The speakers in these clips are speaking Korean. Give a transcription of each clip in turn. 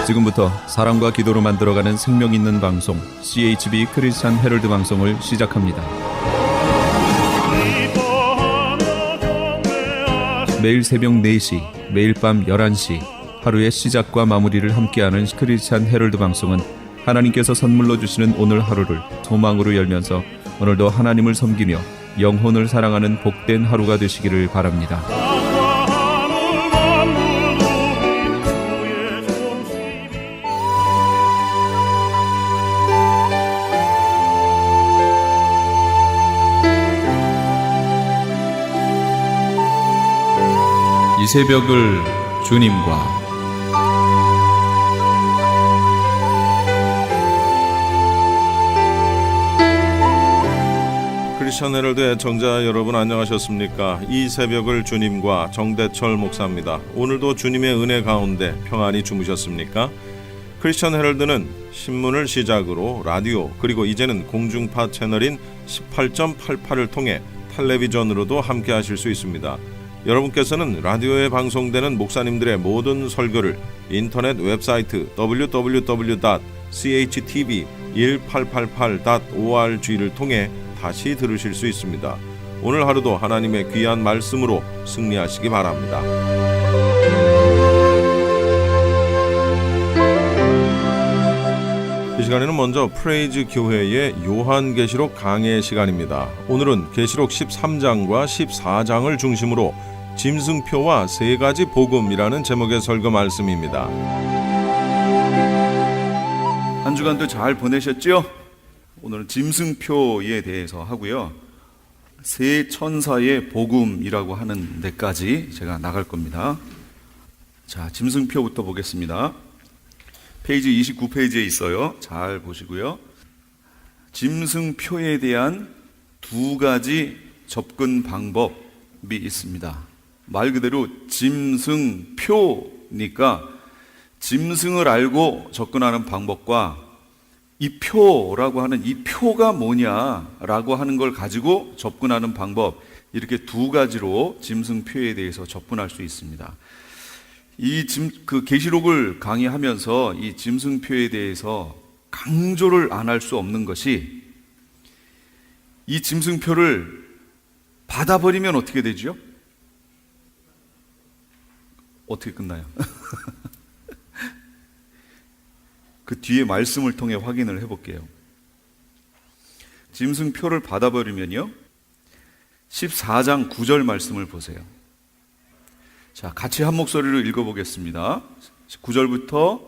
지금부터 사랑과 기도로 만들어가는 생명 있는 방송 CHB 크리스찬 헤럴드 방송을 시작합니다. 매일 새벽 4시, 매일 밤 11시 하루의 시작과 마무리를 함께하는 크리스찬 헤럴드 방송은 하나님께서 선물로 주시는 오늘 하루를 소망으로 열면서 오늘도 하나님을 섬기며 영혼을 사랑하는 복된 하루가 되시기를 바랍니다. 이 새벽을 주님과 크리스천 헤럴드의 청자 여러분 안녕하셨습니까? 이 새벽을 주님과 정대철 목사입니다. 오늘도 주님의 은혜 가운데 평안히 주무셨습니까? 크리스천 헤럴드는 신문을 시작으로 라디오 그리고 이제는 공중파 채널인 18.88을 통해 텔레비전으로도 함께 하실 수 있습니다. 여러분께서는 라디오에 방송되는 목사님들의 모든 설교를 인터넷 웹사이트 www.chtv1888.org를 통해 다시 들으실 수 있습니다. 오늘 하루도 하나님의 귀한 말씀으로 승리하시기 바랍니다. 이 시간에는 먼저 프레이즈 교회의 요한계시록 강해 시간입니다. 오늘은 계시록 13장과 14장을 중심으로 짐승표와 세 가지 복음이라는 제목의 설교 말씀입니다. 한 주간도 잘 보내셨죠? 오늘은 짐승표에 대해서 하고요. 세 천사의 복음이라고 하는 데까지 제가 나갈 겁니다. 자, 짐승표부터 보겠습니다. 페이지 29페이지에 있어요. 잘 보시고요. 짐승표에 대한 두 가지 접근 방법이 있습니다. 말 그대로 짐승표니까 짐승을 알고 접근하는 방법과 이 표라고 하는 이 표가 뭐냐라고 하는 걸 가지고 접근하는 방법, 이렇게 두 가지로 짐승표에 대해서 접근할 수 있습니다. 계시록을 강의하면서 이 짐승표에 대해서 강조를 안 할 수 없는 것이, 이 짐승표를 받아버리면 어떻게 되죠? 어떻게 끝나요? 그 뒤에 말씀을 통해 확인을 해볼게요. 짐승표를 받아버리면요, 14장 9절 말씀을 보세요. 자, 같이 한 목소리로 읽어보겠습니다. 9절부터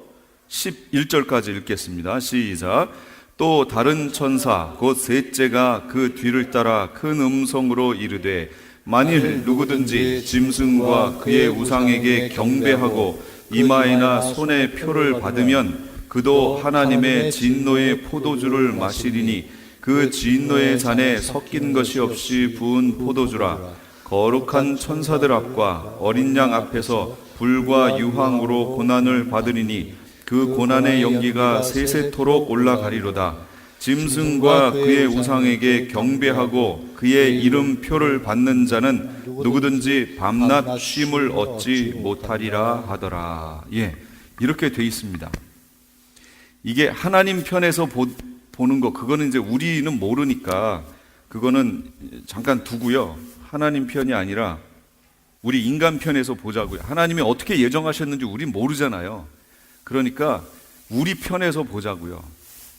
11절까지 읽겠습니다. 시작. 또 다른 천사 곧 셋째가 그 뒤를 따라 큰 음성으로 이르되, 만일 누구든지 짐승과 그의 우상에게 경배하고 이마에나 손에 표를 받으면 그도 하나님의 진노의 포도주를 마시리니 그 진노의 잔에 섞인 것이 없이 부은 포도주라. 거룩한 천사들 앞과 어린 양 앞에서 불과 유황으로 고난을 받으리니 그 고난의 연기가 세세토록 올라가리로다. 짐승과 그의 우상에게 경배하고 그의 이름표를 받는 자는 누구든지 밤낮 쉼을 얻지 못하리라 하더라. 예, 이렇게 돼 있습니다. 이게 하나님 편에서 보는 거, 그거는 이제 우리는 모르니까 그거는 잠깐 두고요. 하나님 편이 아니라 우리 인간 편에서 보자고요. 하나님이 어떻게 예정하셨는지 우린 모르잖아요. 그러니까 우리 편에서 보자고요.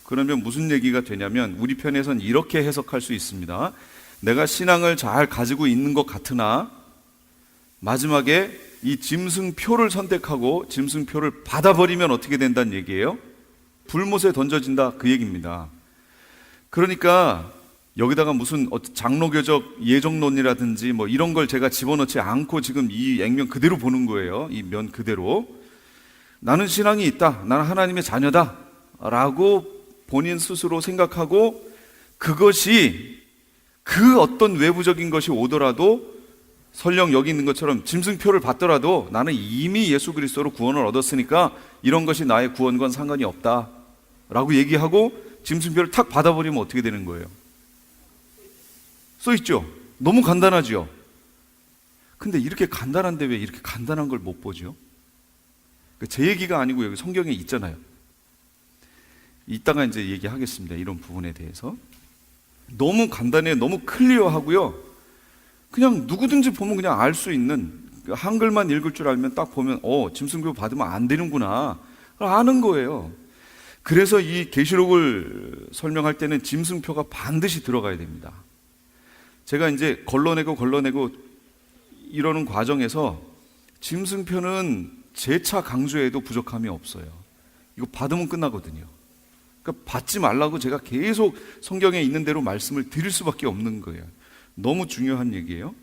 그러면 무슨 얘기가 되냐면, 우리 편에서는 이렇게 해석할 수 있습니다. 내가 신앙을 잘 가지고 있는 것 같으나 마지막에 이 짐승표를 선택하고 짐승표를 받아버리면 어떻게 된다는 얘기예요? 불못에 던져진다, 그 얘기입니다. 그러니까 여기다가 무슨 장로교적 예정론이라든지 뭐 이런 걸 제가 집어넣지 않고 지금 이 액면 그대로 보는 거예요. 이 면 그대로. 나는 신앙이 있다, 나는 하나님의 자녀다 라고 본인 스스로 생각하고, 그것이 그 어떤 외부적인 것이 오더라도 설령 여기 있는 것처럼 짐승표를 받더라도 나는 이미 예수 그리스도로 구원을 얻었으니까 이런 것이 나의 구원과 상관이 없다 라고 얘기하고 짐승표를 탁 받아버리면 어떻게 되는 거예요? 써있죠? 너무 간단하죠? 근데 이렇게 간단한데 왜 이렇게 간단한 걸 못 보죠? 제 얘기가 아니고 여기 성경에 있잖아요. 이따가 이제 얘기하겠습니다. 이런 부분에 대해서. 너무 간단해요. 너무 클리어하고요. 그냥 누구든지 보면 그냥 알 수 있는, 한글만 읽을 줄 알면 딱 보면 짐승표 받으면 안 되는구나 아는 거예요. 그래서 이 계시록을 설명할 때는 짐승표가 반드시 들어가야 됩니다. 제가 이제 걸러내고 이러는 과정에서 짐승표는 재차 강조해도 부족함이 없어요. 이거 받으면 끝나거든요. 그러니까 받지 말라고 제가 계속 성경에 있는 대로 말씀을 드릴 수밖에 없는 거예요. 너무 중요한 얘기예요.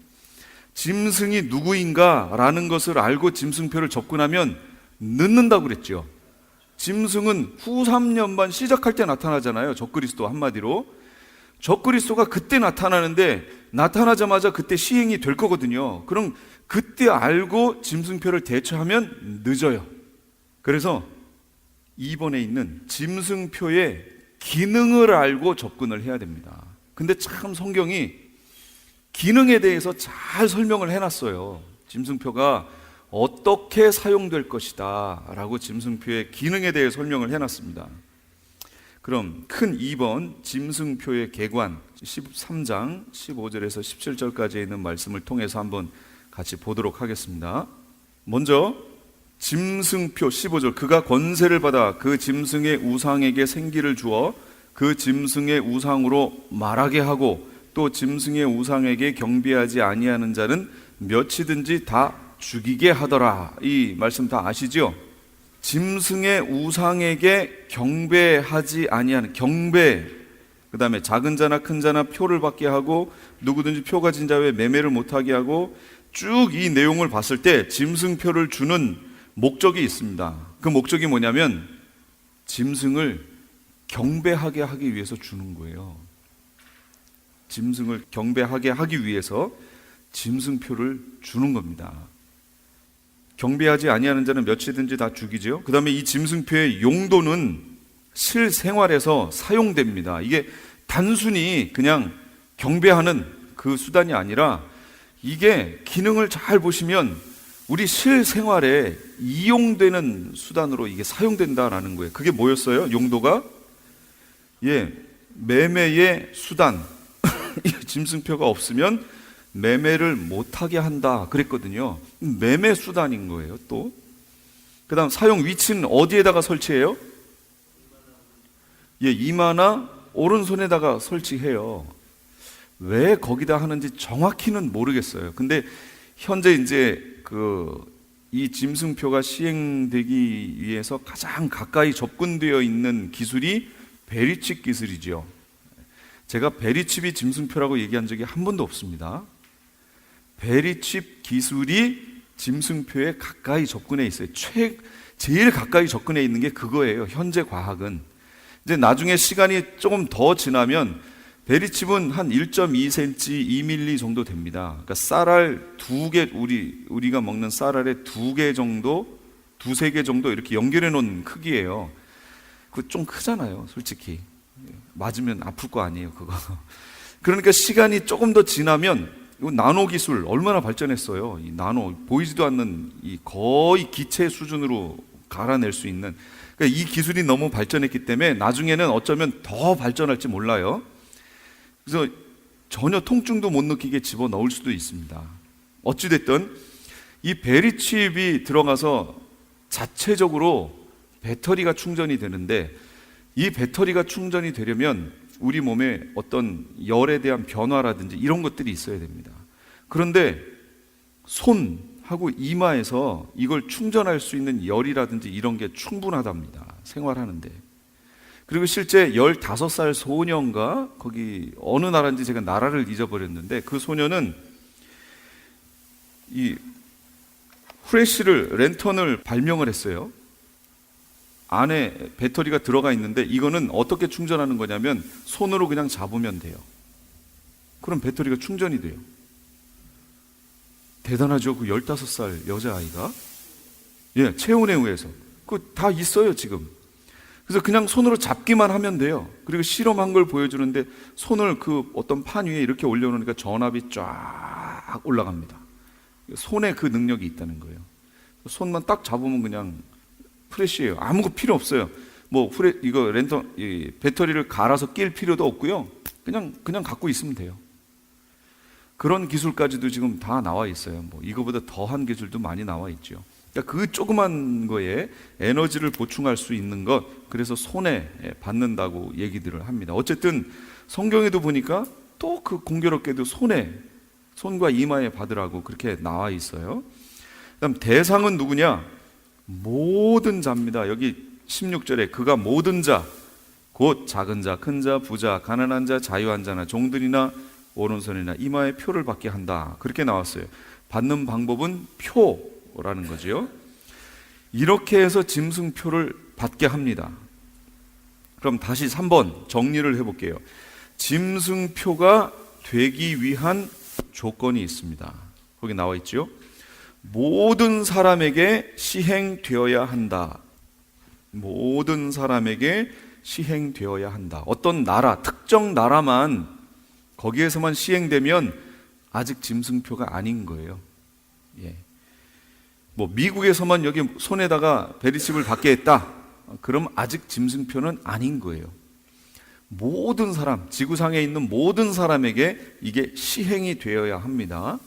짐승이 누구인가 라는 것을 알고 짐승표를 접근하면 늦는다고 그랬죠. 짐승은 후 3년반 시작할 때 나타나잖아요. 적그리스도 한마디로. 적그리스도가 그때 나타나는데 나타나자마자 그때 시행이 될 거거든요. 그럼 그때 알고 짐승표를 대처하면 늦어요. 그래서 2번에 있는 짐승표의 기능을 알고 접근을 해야 됩니다. 근데 참 성경이 기능에 대해서 잘 설명을 해놨어요. 짐승표가 어떻게 사용될 것이다 라고 짐승표의 기능에 대해 설명을 해놨습니다. 그럼 큰 2번 짐승표의 개관 13장 15절에서 17절까지 있는 말씀을 통해서 한번 같이 보도록 하겠습니다. 먼저 짐승표 15절, 그가 권세를 받아 그 짐승의 우상에게 생기를 주어 그 짐승의 우상으로 말하게 하고 또 짐승의 우상에게 경배하지 아니하는 자는 몇이든지 다 죽이게 하더라. 이 말씀 다 아시죠? 짐승의 우상에게 경배하지 아니하는, 경배, 그 다음에 작은 자나 큰 자나 표를 받게 하고 누구든지 표 가진 자 외에 매매를 못하게 하고, 쭉 이 내용을 봤을 때 짐승표를 주는 목적이 있습니다. 그 목적이 뭐냐면 짐승을 경배하게 하기 위해서 주는 거예요. 짐승을 경배하게 하기 위해서 짐승표를 주는 겁니다. 경배하지 아니하는 자는 몇이든지 다 죽이죠. 그 다음에 이 짐승표의 용도는 실생활에서 사용됩니다. 이게 단순히 그냥 경배하는 그 수단이 아니라 이게 기능을 잘 보시면 우리 실생활에 이용되는 수단으로 이게 사용된다라는 거예요. 그게 뭐였어요? 용도가? 매매의 수단. 이 짐승표가 없으면 매매를 못하게 한다 그랬거든요. 매매 수단인 거예요. 또 그 다음 사용 위치는 어디에다가 설치해요? 이마나 오른손에다가 설치해요. 왜 거기다 하는지 정확히는 모르겠어요. 근데 현재 이제 이 짐승표가 시행되기 위해서 가장 가까이 접근되어 있는 기술이 베리칩 기술이죠. 제가 베리칩이 짐승표라고 얘기한 적이 한 번도 없습니다. 베리칩 기술이 짐승표에 가까이 접근해 있어요. 제일 가까이 접근해 있는 게 그거예요. 현재 과학은. 이제 나중에 시간이 조금 더 지나면 베리칩은 한 1.2cm, 2mm 정도 됩니다. 그러니까 쌀알 2개, 우리가 먹는 쌀알의 2개 정도, 2-3개 정도 이렇게 연결해 놓은 크기예요. 그거 좀 크잖아요, 솔직히. 맞으면 아플 거 아니에요, 그거. 그러니까 시간이 조금 더 지나면 이 나노 기술 얼마나 발전했어요. 이 나노, 보이지도 않는 이 거의 기체 수준으로 갈아낼 수 있는, 그러니까 이 기술이 너무 발전했기 때문에 나중에는 어쩌면 더 발전할지 몰라요. 그래서 전혀 통증도 못 느끼게 집어넣을 수도 있습니다. 어찌됐든 이 베리칩이 들어가서 자체적으로 배터리가 충전이 되는데, 이 배터리가 충전이 되려면 우리 몸에 어떤 열에 대한 변화라든지 이런 것들이 있어야 됩니다. 그런데 손하고 이마에서 이걸 충전할 수 있는 열이라든지 이런 게 충분하답니다. 생활하는데. 그리고 실제 15살 소년가, 거기 어느 나라인지 제가 나라를 잊어버렸는데, 그 소년은 이 후레쉬를, 랜턴을 발명을 했어요. 안에 배터리가 들어가 있는데 이거는 어떻게 충전하는 거냐면 손으로 그냥 잡으면 돼요. 그럼 배터리가 충전이 돼요. 대단하죠? 그 15살 여자아이가. 체온에 의해서. 그거 다 있어요, 지금. 그래서 그냥 손으로 잡기만 하면 돼요. 그리고 실험한 걸 보여주는데 손을 그 어떤 판 위에 이렇게 올려놓으니까 전압이 쫙 올라갑니다. 손에 그 능력이 있다는 거예요. 손만 딱 잡으면 그냥 프레쉬예요. 아무것도 필요 없어요. 이거 랜턴 이 배터리를 갈아서 낄 필요도 없고요. 그냥 갖고 있으면 돼요. 그런 기술까지도 지금 다 나와 있어요. 이거보다 더한 기술도 많이 나와 있죠. 그러니까 그 조그만 거에 에너지를 보충할 수 있는 것, 그래서 손에 받는다고 얘기들을 합니다. 어쨌든 성경에도 보니까 또 그 공교롭게도 손과 이마에 받으라고 그렇게 나와 있어요. 그다음 대상은 누구냐? 모든 자입니다. 여기 16절에 그가 모든 자, 곧 작은 자, 큰 자, 부자, 가난한 자, 자유한 자나 종들이나 오른손이나 이마에 표를 받게 한다. 그렇게 나왔어요. 받는 방법은 표라는 거죠. 이렇게 해서 짐승표를 받게 합니다. 그럼 다시 3번 정리를 해볼게요. 짐승표가 되기 위한 조건이 있습니다. 거기 나와 있죠. 모든 사람에게 시행되어야 한다. 모든 사람에게 시행되어야 한다. 어떤 나라, 특정 나라만 거기에서만 시행되면 아직 짐승표가 아닌 거예요. 미국에서만 여기 손에다가 베리칩을 받게 했다. 그럼 아직 짐승표는 아닌 거예요. 모든 사람, 지구상에 있는 모든 사람에게 이게 시행이 되어야 합니다.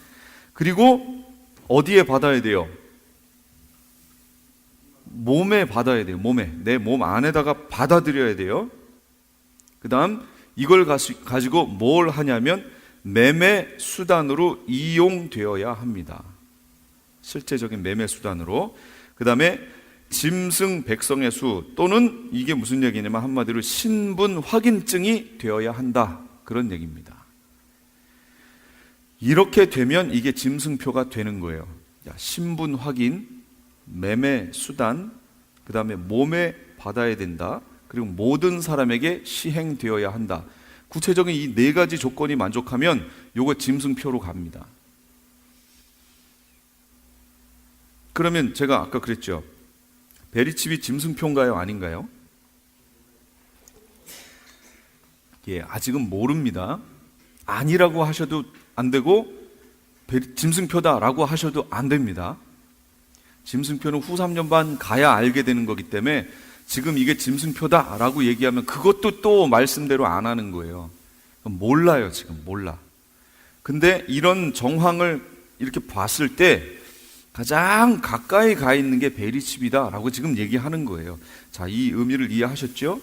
그리고 어디에 받아야 돼요? 몸에 받아야 돼요. 몸에. 내 몸 안에다가 받아들여야 돼요. 그 다음 이걸 가지고 뭘 하냐면 매매 수단으로 이용되어야 합니다. 실제적인 매매 수단으로. 그 다음에 짐승 백성의 수, 또는 이게 무슨 얘기냐면 한마디로 신분 확인증이 되어야 한다. 그런 얘기입니다. 이렇게 되면 이게 짐승표가 되는 거예요. 신분 확인, 매매 수단, 그 다음에 몸에 받아야 된다. 그리고 모든 사람에게 시행되어야 한다. 구체적인 이 4가지 조건이 만족하면 요거 짐승표로 갑니다. 그러면 제가 아까 그랬죠. 베리칩이 짐승표인가요? 아닌가요? 아직은 모릅니다. 아니라고 하셔도 안 되고 짐승표다라고 하셔도 안 됩니다. 짐승표는 후 3년 반 가야 알게 되는 거기 때문에 지금 이게 짐승표다라고 얘기하면 그것도 또 말씀대로 안 하는 거예요. 몰라요. 지금 몰라. 근데 이런 정황을 이렇게 봤을 때 가장 가까이 가 있는 게 베리칩이다라고 지금 얘기하는 거예요. 자, 이 의미를 이해하셨죠?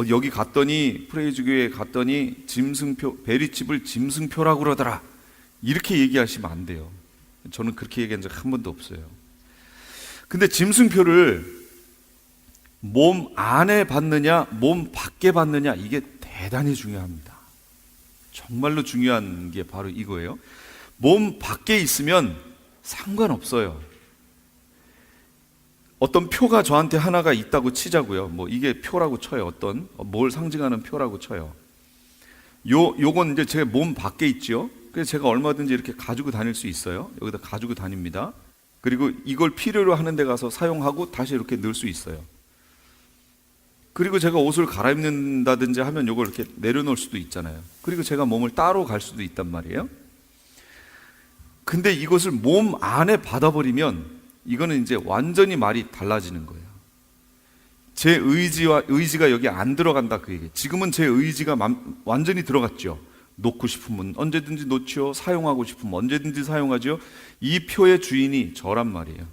여기 갔더니 프레이즈교회에 갔더니 베리칩을 짐승표라고 그러더라. 이렇게 얘기하시면 안 돼요. 저는 그렇게 얘기한 적 한 번도 없어요. 근데 짐승표를 몸 안에 받느냐, 몸 밖에 받느냐, 이게 대단히 중요합니다. 정말로 중요한 게 바로 이거예요. 몸 밖에 있으면 상관없어요. 어떤 표가 저한테 하나가 있다고 치자고요. 이게 표라고 쳐요. 뭘 상징하는 표라고 쳐요. 요건 이제 제 몸 밖에 있죠. 그래서 제가 얼마든지 이렇게 가지고 다닐 수 있어요. 여기다 가지고 다닙니다. 그리고 이걸 필요로 하는 데 가서 사용하고 다시 이렇게 넣을 수 있어요. 그리고 제가 옷을 갈아입는다든지 하면 이걸 이렇게 내려놓을 수도 있잖아요. 그리고 제가 몸을 따로 갈 수도 있단 말이에요. 근데 이것을 몸 안에 받아버리면 이거는 이제 완전히 말이 달라지는 거예요. 제 의지가 여기 안 들어간다 그 얘기예요. 지금은 제 의지가 완전히 들어갔죠. 놓고 싶으면 언제든지 놓죠. 사용하고 싶으면 언제든지 사용하죠. 이 표의 주인이 저란 말이에요.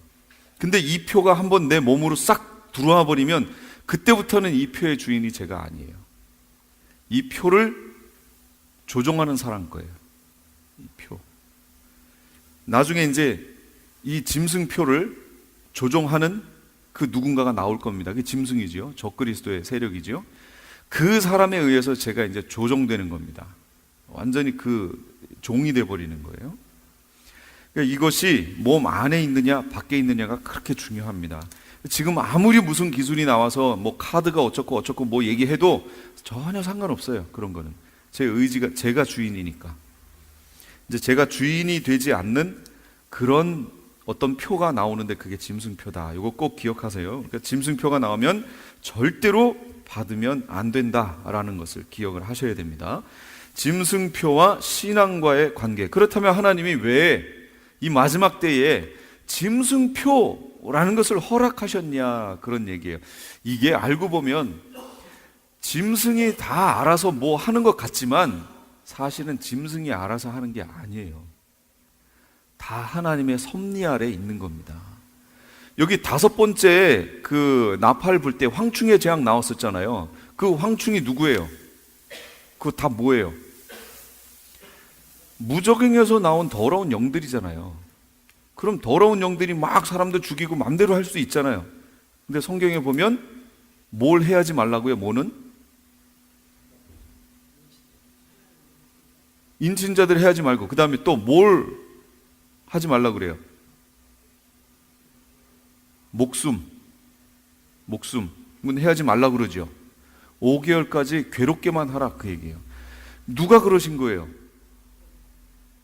근데 이 표가 한번 내 몸으로 싹 들어와 버리면 그때부터는 이 표의 주인이 제가 아니에요. 이 표를 조종하는 사람 거예요. 이 표. 나중에 이제 이 짐승표를 조종하는 그 누군가가 나올 겁니다. 그게 짐승이지요. 적그리스도의 세력이지요. 그 사람에 의해서 제가 이제 조종되는 겁니다. 완전히 그 종이 돼버리는 거예요. 그러니까 이것이 몸 안에 있느냐 밖에 있느냐가 그렇게 중요합니다. 지금 아무리 무슨 기술이 나와서 카드가 어쩌고 얘기해도 전혀 상관없어요. 그런 거는 제 의지가, 제가 주인이니까. 이제 제가 주인이 되지 않는 그런 어떤 표가 나오는데 그게 짐승표다. 이거 꼭 기억하세요. 그러니까 짐승표가 나오면 절대로 받으면 안 된다라는 것을 기억을 하셔야 됩니다. 짐승표와 신앙과의 관계. 그렇다면 하나님이 왜 이 마지막 때에 짐승표라는 것을 허락하셨냐, 그런 얘기예요. 이게 알고 보면 짐승이 다 알아서 뭐 하는 것 같지만 사실은 짐승이 알아서 하는 게 아니에요. 다 하나님의 섭리 아래 있는 겁니다. 여기 5번째 그 나팔 불 때 황충의 재앙 나왔었잖아요. 그 황충이 누구예요? 그거 다 뭐예요? 무적행에서 나온 더러운 영들이잖아요. 그럼 더러운 영들이 막 사람들 죽이고 맘대로 할 수 있잖아요. 근데 성경에 보면 뭘 해야지 말라고요? 뭐는? 인친자들 해야지 말고, 그 다음에 또 뭘 하지 말라고 그래요? 목숨은 해야지 말라고 그러죠. 5개월까지 괴롭게만 하라, 그 얘기예요. 누가 그러신 거예요?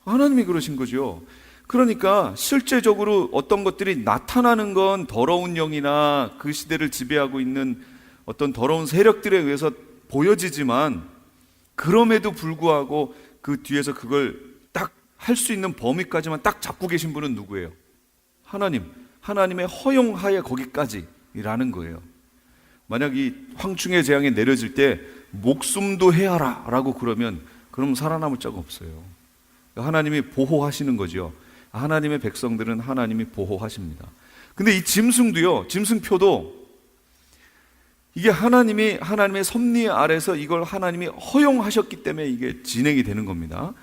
하나님이 그러신 거죠. 그러니까 실제적으로 어떤 것들이 나타나는 건 더러운 영이나 그 시대를 지배하고 있는 어떤 더러운 세력들에 의해서 보여지지만, 그럼에도 불구하고 그 뒤에서 그걸 딱 할 수 있는 범위까지만 딱 잡고 계신 분은 누구예요? 하나님의 허용하에 거기까지라는 거예요. 만약 이 황충의 재앙이 내려질 때 목숨도 해야라 라고 그러면 살아남을 자가 없어요. 하나님이 보호하시는 거죠. 하나님의 백성들은 하나님이 보호하십니다. 근데 이 짐승도요, 짐승표도 이게 하나님의 섭리 아래서 이걸 하나님이 허용하셨기 때문에 이게 진행이 되는 겁니다.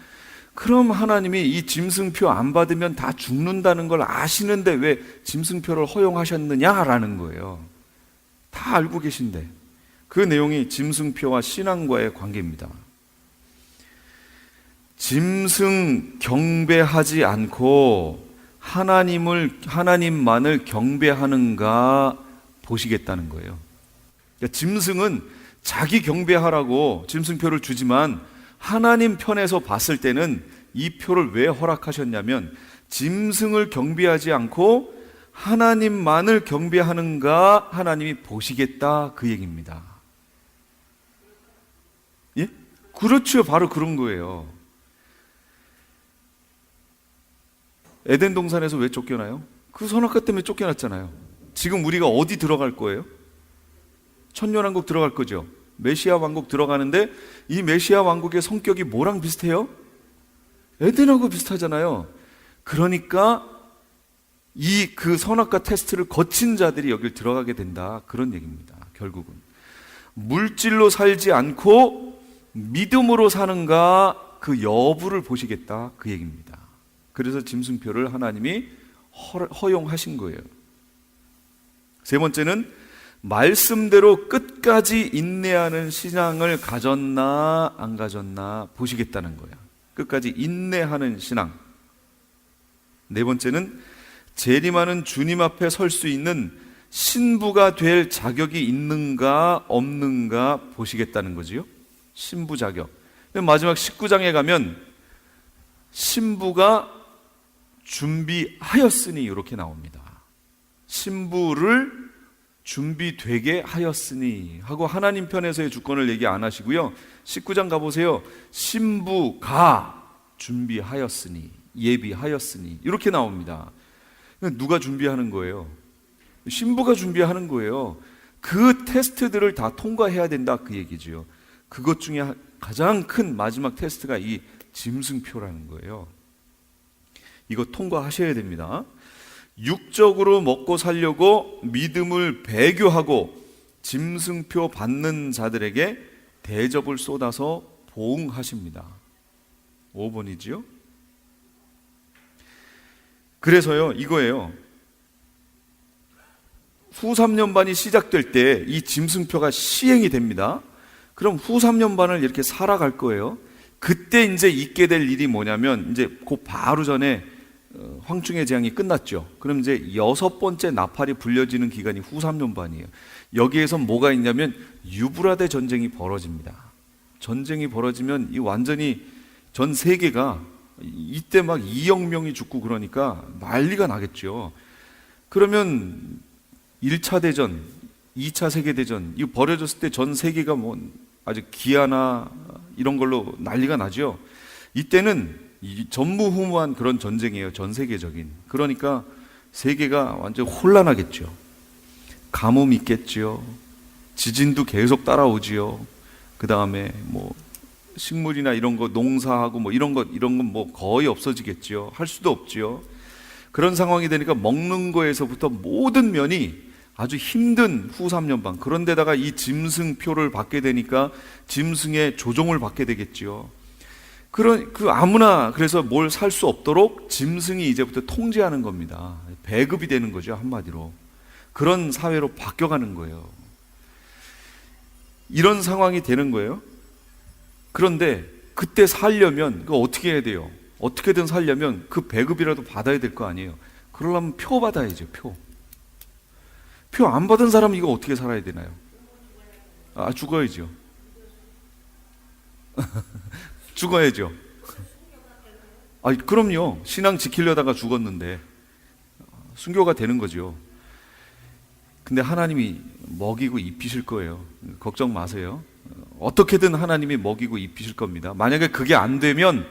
그럼 하나님이 이 짐승표 안 받으면 다 죽는다는 걸 아시는데 왜 짐승표를 허용하셨느냐라는 거예요. 다 알고 계신데. 그 내용이 짐승표와 신앙과의 관계입니다. 짐승 경배하지 않고 하나님만을 경배하는가 보시겠다는 거예요. 그러니까 짐승은 자기 경배하라고 짐승표를 주지만 하나님 편에서 봤을 때는 이 표를 왜 허락하셨냐면 짐승을 경배하지 않고 하나님만을 경배하는가 하나님이 보시겠다, 그 얘기입니다. 예? 그렇죠. 바로 그런 거예요. 에덴 동산에서 왜 쫓겨나요? 그 선악과 때문에 쫓겨났잖아요. 지금 우리가 어디 들어갈 거예요? 천년왕국 들어갈 거죠. 메시아 왕국 들어가는데 이 메시아 왕국의 성격이 뭐랑 비슷해요? 에덴하고 비슷하잖아요. 그러니까 그 선악과 테스트를 거친 자들이 여길 들어가게 된다, 그런 얘기입니다. 결국은 물질로 살지 않고 믿음으로 사는가, 그 여부를 보시겠다, 그 얘기입니다. 그래서 짐승표를 하나님이 허용하신 거예요. 세 번째는 말씀대로 끝까지 인내하는 신앙을 가졌나 안 가졌나 보시겠다는 거예요. 끝까지 인내하는 신앙. 네 번째는 재림하는 주님 앞에 설 수 있는 신부가 될 자격이 있는가 없는가 보시겠다는 거지요. 신부 자격. 마지막 19장에 가면 신부가 준비하였으니 이렇게 나옵니다. 신부를 준비되게 하였으니 하고 하나님 편에서의 주권을 얘기 안 하시고요. 19장 가보세요. 신부가 준비하였으니, 예비하였으니 이렇게 나옵니다. 누가 준비하는 거예요? 신부가 준비하는 거예요. 그 테스트들을 다 통과해야 된다, 그 얘기죠. 그것 중에 가장 큰 마지막 테스트가 이 짐승표라는 거예요. 이거 통과하셔야 됩니다. 육적으로 먹고 살려고 믿음을 배교하고 짐승표 받는 자들에게 대접을 쏟아서 보응하십니다. 5번이지요. 그래서요, 이거예요. 후 3년반이 시작될 때 이 짐승표가 시행이 됩니다. 그럼 후 3년반을 이렇게 살아갈 거예요. 그때 이제 있게 될 일이 뭐냐면, 이제 그 바로 전에 황충의 재앙이 끝났죠. 그럼 이제 6번째 나팔이 불려지는 기간이 후 3년반이에요. 여기에서 뭐가 있냐면 유브라데 전쟁이 벌어집니다. 전쟁이 벌어지면 이 완전히 전 세계가 이때 막 2억 명이 죽고 그러니까 난리가 나겠죠. 그러면 1차 대전, 2차 세계대전 이거 벌어졌을 때 전 세계가 뭐 아주 기아나 이런 걸로 난리가 나죠. 이때는 전무후무한 그런 전쟁이에요. 전 세계적인. 그러니까 세계가 완전 혼란하겠죠. 가뭄 있겠지요. 지진도 계속 따라오지요. 그 다음에 뭐 식물이나 이런 거 농사하고 뭐 이런 건 뭐 거의 없어지겠지요. 할 수도 없지요. 그런 상황이 되니까 먹는 거에서부터 모든 면이 아주 힘든 후 3년반. 그런데다가 이 짐승표를 받게 되니까 짐승의 조종을 받게 되겠지요. 아무나 그래서 뭘 살 수 없도록 짐승이 이제부터 통제하는 겁니다. 배급이 되는 거죠, 한마디로. 그런 사회로 바뀌어가는 거예요. 이런 상황이 되는 거예요. 그런데 그때 살려면 그거 어떻게 해야 돼요? 어떻게든 살려면 그 배급이라도 받아야 될 거 아니에요. 그러려면 표 받아야죠, 표. 표 안 받은 사람 이거 어떻게 살아야 되나요? 죽어야죠. 죽어야죠. 그럼요. 신앙 지키려다가 죽었는데 순교가 되는 거죠. 근데 하나님이 먹이고 입히실 거예요. 걱정 마세요. 어떻게든 하나님이 먹이고 입히실 겁니다. 만약에 그게 안 되면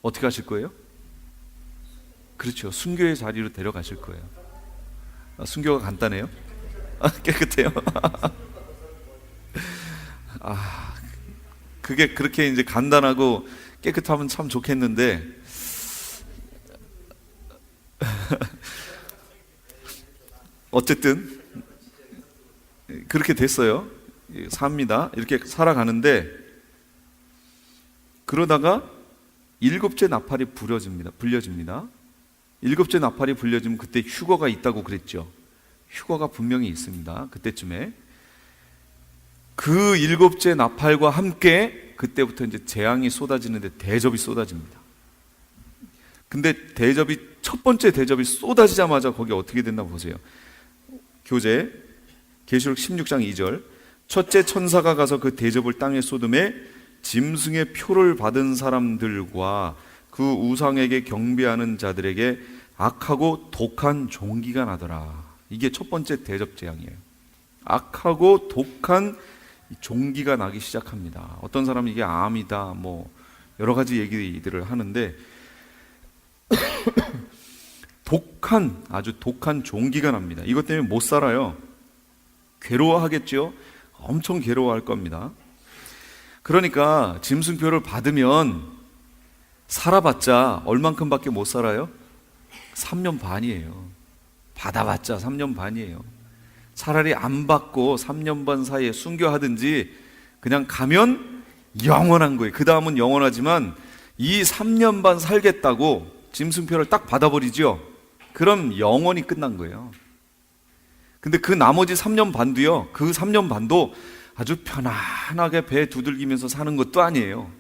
어떻게 하실 거예요? 그렇죠. 순교의 자리로 데려가실 거예요. 순교가 간단해요? 깨끗해요? 그게 그렇게 이제 간단하고 깨끗하면 참 좋겠는데 어쨌든 그렇게 됐어요. 삽니다. 이렇게 살아가는데 그러다가 일곱째 나팔이 불려집니다. 일곱째 나팔이 불려지면 그때 휴거가 있다고 그랬죠. 휴거가 분명히 있습니다. 그때쯤에 그 일곱째 나팔과 함께 그때부터 이제 재앙이 쏟아지는데 대접이 쏟아집니다. 근데 첫 번째 대접이 쏟아지자마자 거기 어떻게 됐나 보세요. 교재 계시록 16장 2절 첫째 천사가 가서 그 대접을 땅에 쏟음에 짐승의 표를 받은 사람들과 그 우상에게 경배하는 자들에게 악하고 독한 종기가 나더라. 이게 첫 번째 대접 재앙이에요. 악하고 독한 종기가 나기 시작합니다. 어떤 사람은 이게 암이다 뭐 여러 가지 얘기들을 하는데 아주 독한 종기가 납니다. 이것 때문에 못 살아요. 괴로워하겠죠. 엄청 괴로워할 겁니다. 그러니까 짐승표를 받으면 살아봤자 얼만큼밖에 못 살아요? 3년 반이에요. 받아봤자 3년 반이에요. 차라리 안 받고 3년 반 사이에 순교하든지 그냥 가면 영원한 거예요. 그 다음은 영원하지만 이 3년 반 살겠다고 짐승표를 딱 받아버리죠. 그럼 영원히 끝난 거예요. 근데 그 나머지 3년 반도요. 그 3년 반도 아주 편안하게 배 두들기면서 사는 것도 아니에요.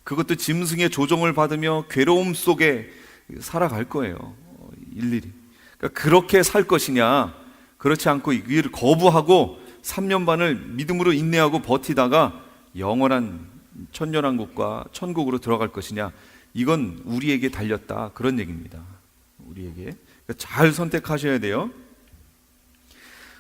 그것도 짐승의 조종을 받으며 괴로움 속에 살아갈 거예요. 일일이. 그러니까 그렇게 살 것이냐, 그렇지 않고 이 일을 거부하고 3년 반을 믿음으로 인내하고 버티다가 영원한 천년왕국과 천국으로 들어갈 것이냐, 이건 우리에게 달렸다, 그런 얘기입니다. 우리에게. 그러니까 잘 선택하셔야 돼요.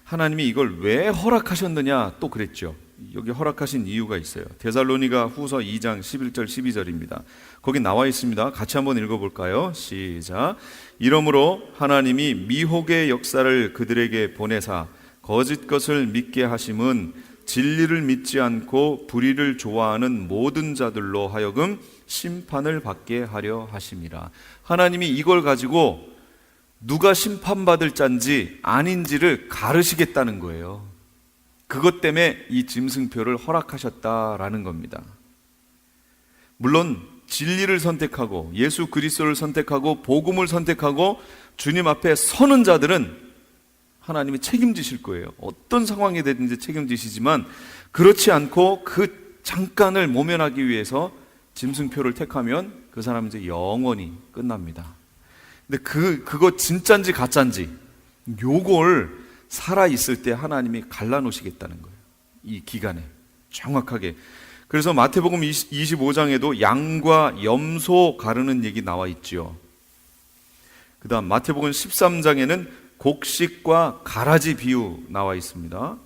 하나님이 이걸 왜 허락하셨느냐 또 그랬죠. 여기 허락하신 이유가 있어요. 데살로니가 후서 2장 11절 12절입니다. 거기 나와 있습니다. 같이 한번 읽어볼까요? 시작. 이러므로 하나님이 미혹의 역사를 그들에게 보내사 거짓 것을 믿게 하심은 진리를 믿지 않고 불의를 좋아하는 모든 자들로 하여금 심판을 받게 하려 하심이라. 하나님이 이걸 가지고 누가 심판받을 짠지 아닌지를 가르시겠다는 거예요. 그것 때문에 이 짐승표를 허락하셨다라는 겁니다. 물론 진리를 선택하고 예수 그리스도를 선택하고 복음을 선택하고 주님 앞에 서는 자들은 하나님이 책임지실 거예요. 어떤 상황이 되든지 책임지시지만 그렇지 않고 그 잠깐을 모면하기 위해서 짐승표를 택하면 그 사람은 이제 영원히 끝납니다. 근데 그거 진짠지 가짠지 요걸 살아있을 때 하나님이 갈라놓으시겠다는 거예요. 이 기간에 정확하게. 그래서 마태복음 25장에도 양과 염소 가르는 얘기 나와 있죠. 그 다음 마태복음 13장에는 곡식과 가라지 비유 나와 있습니다.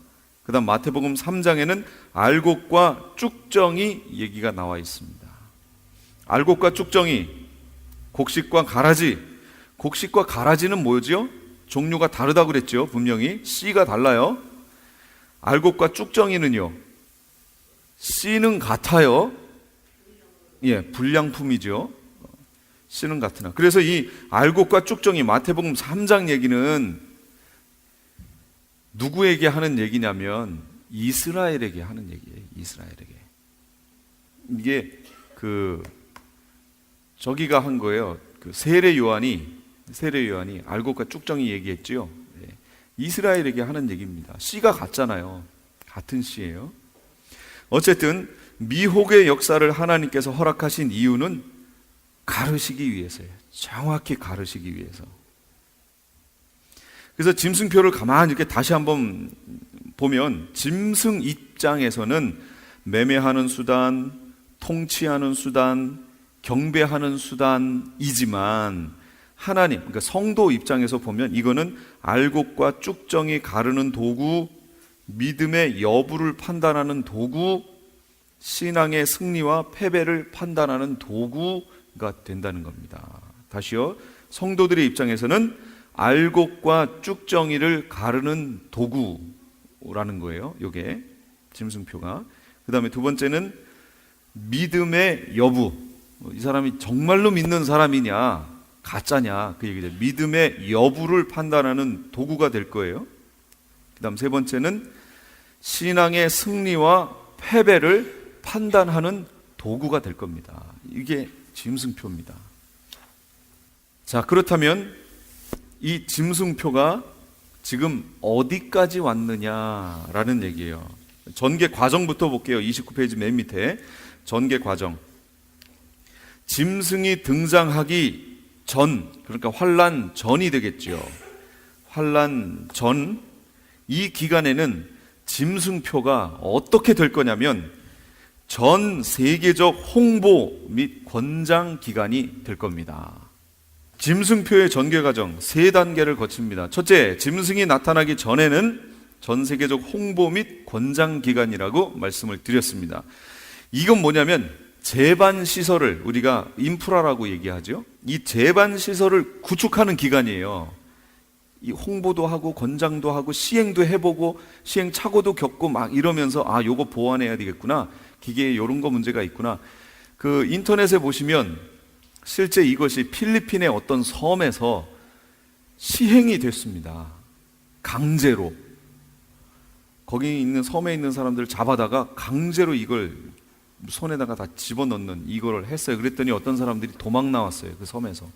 그 다음 마태복음 3장에는 알곡과 쭉정이 얘기가 나와 있습니다. 알곡과 쭉정이, 곡식과 가라지, 곡식과 가라지는 뭐죠? 종류가 다르다고 그랬죠. 분명히 씨가 달라요. 알곡과 쭉정이는요, 씨는 같아요. 예, 불량품이죠. 씨는 같으나. 그래서 이 알곡과 쭉정이, 마태복음 3장 얘기는 누구에게 하는 얘기냐면 이스라엘에게 하는 얘기예요. 이스라엘에게. 이게 저기가 한 거예요. 세례 요한이 알곡과 쭉정이 얘기했죠. 네. 이스라엘에게 하는 얘기입니다. 씨가 같잖아요. 같은 씨예요. 어쨌든 미혹의 역사를 하나님께서 허락하신 이유는 가르시기 위해서예요. 정확히 가르시기 위해서. 그래서 짐승표를 가만히 이렇게 다시 한번 보면 짐승 입장에서는 매매하는 수단, 통치하는 수단, 경배하는 수단이지만 하나님, 그러니까 성도 입장에서 보면 이거는 알곡과 쭉정이 가르는 도구, 믿음의 여부를 판단하는 도구, 신앙의 승리와 패배를 판단하는 도구가 된다는 겁니다. 다시요. 성도들의 입장에서는 알곡과 쭉정이를 가르는 도구라는 거예요. 요게 짐승표가. 그 다음에 두 번째는 믿음의 여부. 이 사람이 정말로 믿는 사람이냐 가짜냐 그 얘기죠. 믿음의 여부를 판단하는 도구가 될 거예요. 그 다음 세 번째는 신앙의 승리와 패배를 판단하는 도구가 될 겁니다. 이게 짐승표입니다. 자, 그렇다면 이 짐승표가 지금 어디까지 왔느냐라는 얘기예요. 전개 과정부터 볼게요. 29페이지 맨 밑에 전개 과정. 짐승이 등장하기 전, 그러니까 환란 전이 되겠죠. 환란 전, 이 기간에는 짐승표가 어떻게 될 거냐면 전 세계적 홍보 및 권장 기간이 될 겁니다. 짐승표의 전개 과정 세 단계를 거칩니다. 첫째, 짐승이 나타나기 전에는 전 세계적 홍보 및 권장 기간이라고 말씀을 드렸습니다. 이건 뭐냐면 제반 시설을 우리가 인프라라고 얘기하죠. 이 제반 시설을 구축하는 기간이에요. 이 홍보도 하고 권장도 하고 시행도 해보고 시행착오도 겪고 막 이러면서 아, 요거 보완해야 되겠구나. 기계에 요런 거 문제가 있구나. 그 인터넷에 보시면 실제 이것이 필리핀의 어떤 섬에서 시행이 됐습니다. 강제로. 거기 있는 섬에 있는 사람들을 잡아다가 강제로 이걸 손에다가 다 집어넣는 이거를 했어요. 그랬더니 어떤 사람들이 도망 나왔어요. 그 섬에서.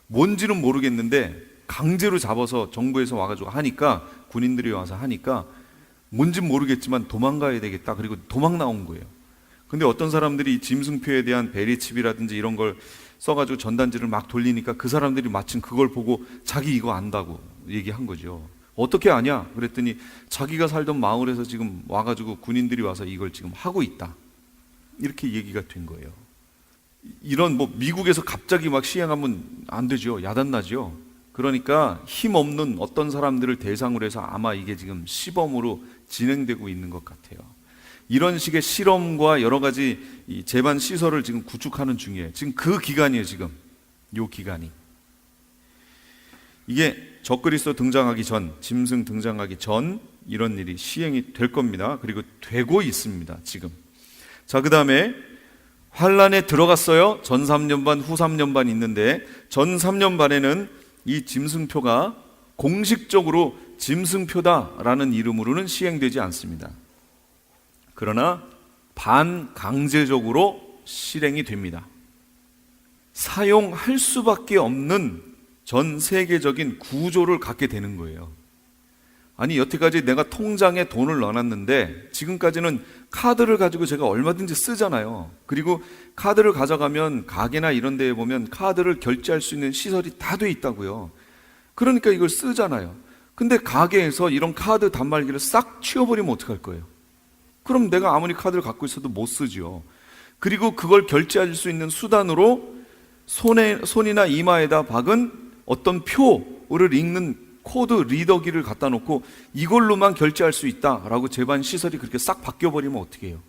뭔지는 모르겠는데 강제로 잡아서 정부에서 와가지고 하니까, 군인들이 와서 하니까 뭔진 모르겠지만 도망가야 되겠다. 그리고 도망 나온 거예요. 근데 어떤 사람들이 이 짐승표에 대한 베리칩이라든지 이런 걸 써가지고 전단지를 막 돌리니까 그 사람들이 마침 그걸 보고 자기 이거 안다고 얘기한 거죠. 어떻게 아냐? 그랬더니 자기가 살던 마을에서 지금 와가지고 군인들이 와서 이걸 지금 하고 있다. 이렇게 얘기가 된 거예요. 이런 뭐 미국에서 갑자기 막 시행하면 안 되죠. 야단나죠. 그러니까 힘없는 어떤 사람들을 대상으로 해서 아마 이게 지금 시범으로 진행되고 있는 것 같아요. 이런 식의 실험과 여러 가지 이 제반 시설을 지금 구축하는 중이에요. 지금 그 기간이에요. 지금 요 기간이. 이게 적그리스도 등장하기 전, 짐승 등장하기 전 이런 일이 시행이 될 겁니다. 그리고 되고 있습니다. 지금. 자, 그 다음에 환란에 들어갔어요. 전 3년 반, 후 3년 반 있는데 전 3년 반에는 이 짐승표가 공식적으로 짐승표다라는 이름으로는 시행되지 않습니다. 그러나 반강제적으로 실행이 됩니다. 사용할 수밖에 없는 전 세계적인 구조를 갖게 되는 거예요. 아니, 여태까지 내가 통장에 돈을 넣어놨는데 지금까지는 카드를 가지고 제가 얼마든지 쓰잖아요. 그리고 카드를 가져가면 가게나 이런 데에 보면 카드를 결제할 수 있는 시설이 다 돼 있다고요. 그러니까 이걸 쓰잖아요. 근데 가게에서 이런 카드 단말기를 싹 치워버리면 어떡할 거예요? 그럼 내가 아무리 카드를 갖고 있어도 못 쓰죠. 그리고 그걸 결제할 수 있는 수단으로 손이나 이마에다 박은 어떤 표를 읽는 코드 리더기를 갖다 놓고 이걸로만 결제할 수 있다라고 제반 시설이 그렇게 싹 바뀌어버리면 어떻게 해요?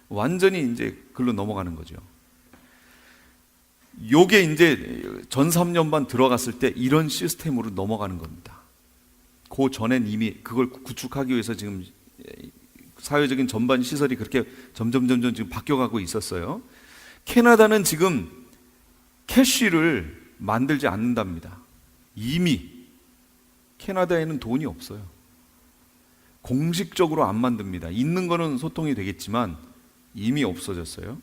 완전히 이제 글로 넘어가는 거죠. 요게 이제 전 3년반 들어갔을 때 이런 시스템으로 넘어가는 겁니다. 그 전엔 이미 그걸 구축하기 위해서 지금 사회적인 전반 시설이 그렇게 점점 지금 바뀌어가고 있었어요. 캐나다는 지금 캐시를 만들지 않는답니다. 이미 캐나다에는 돈이 없어요. 공식적으로 안 만듭니다. 있는 거는 소통이 되겠지만 이미 없어졌어요.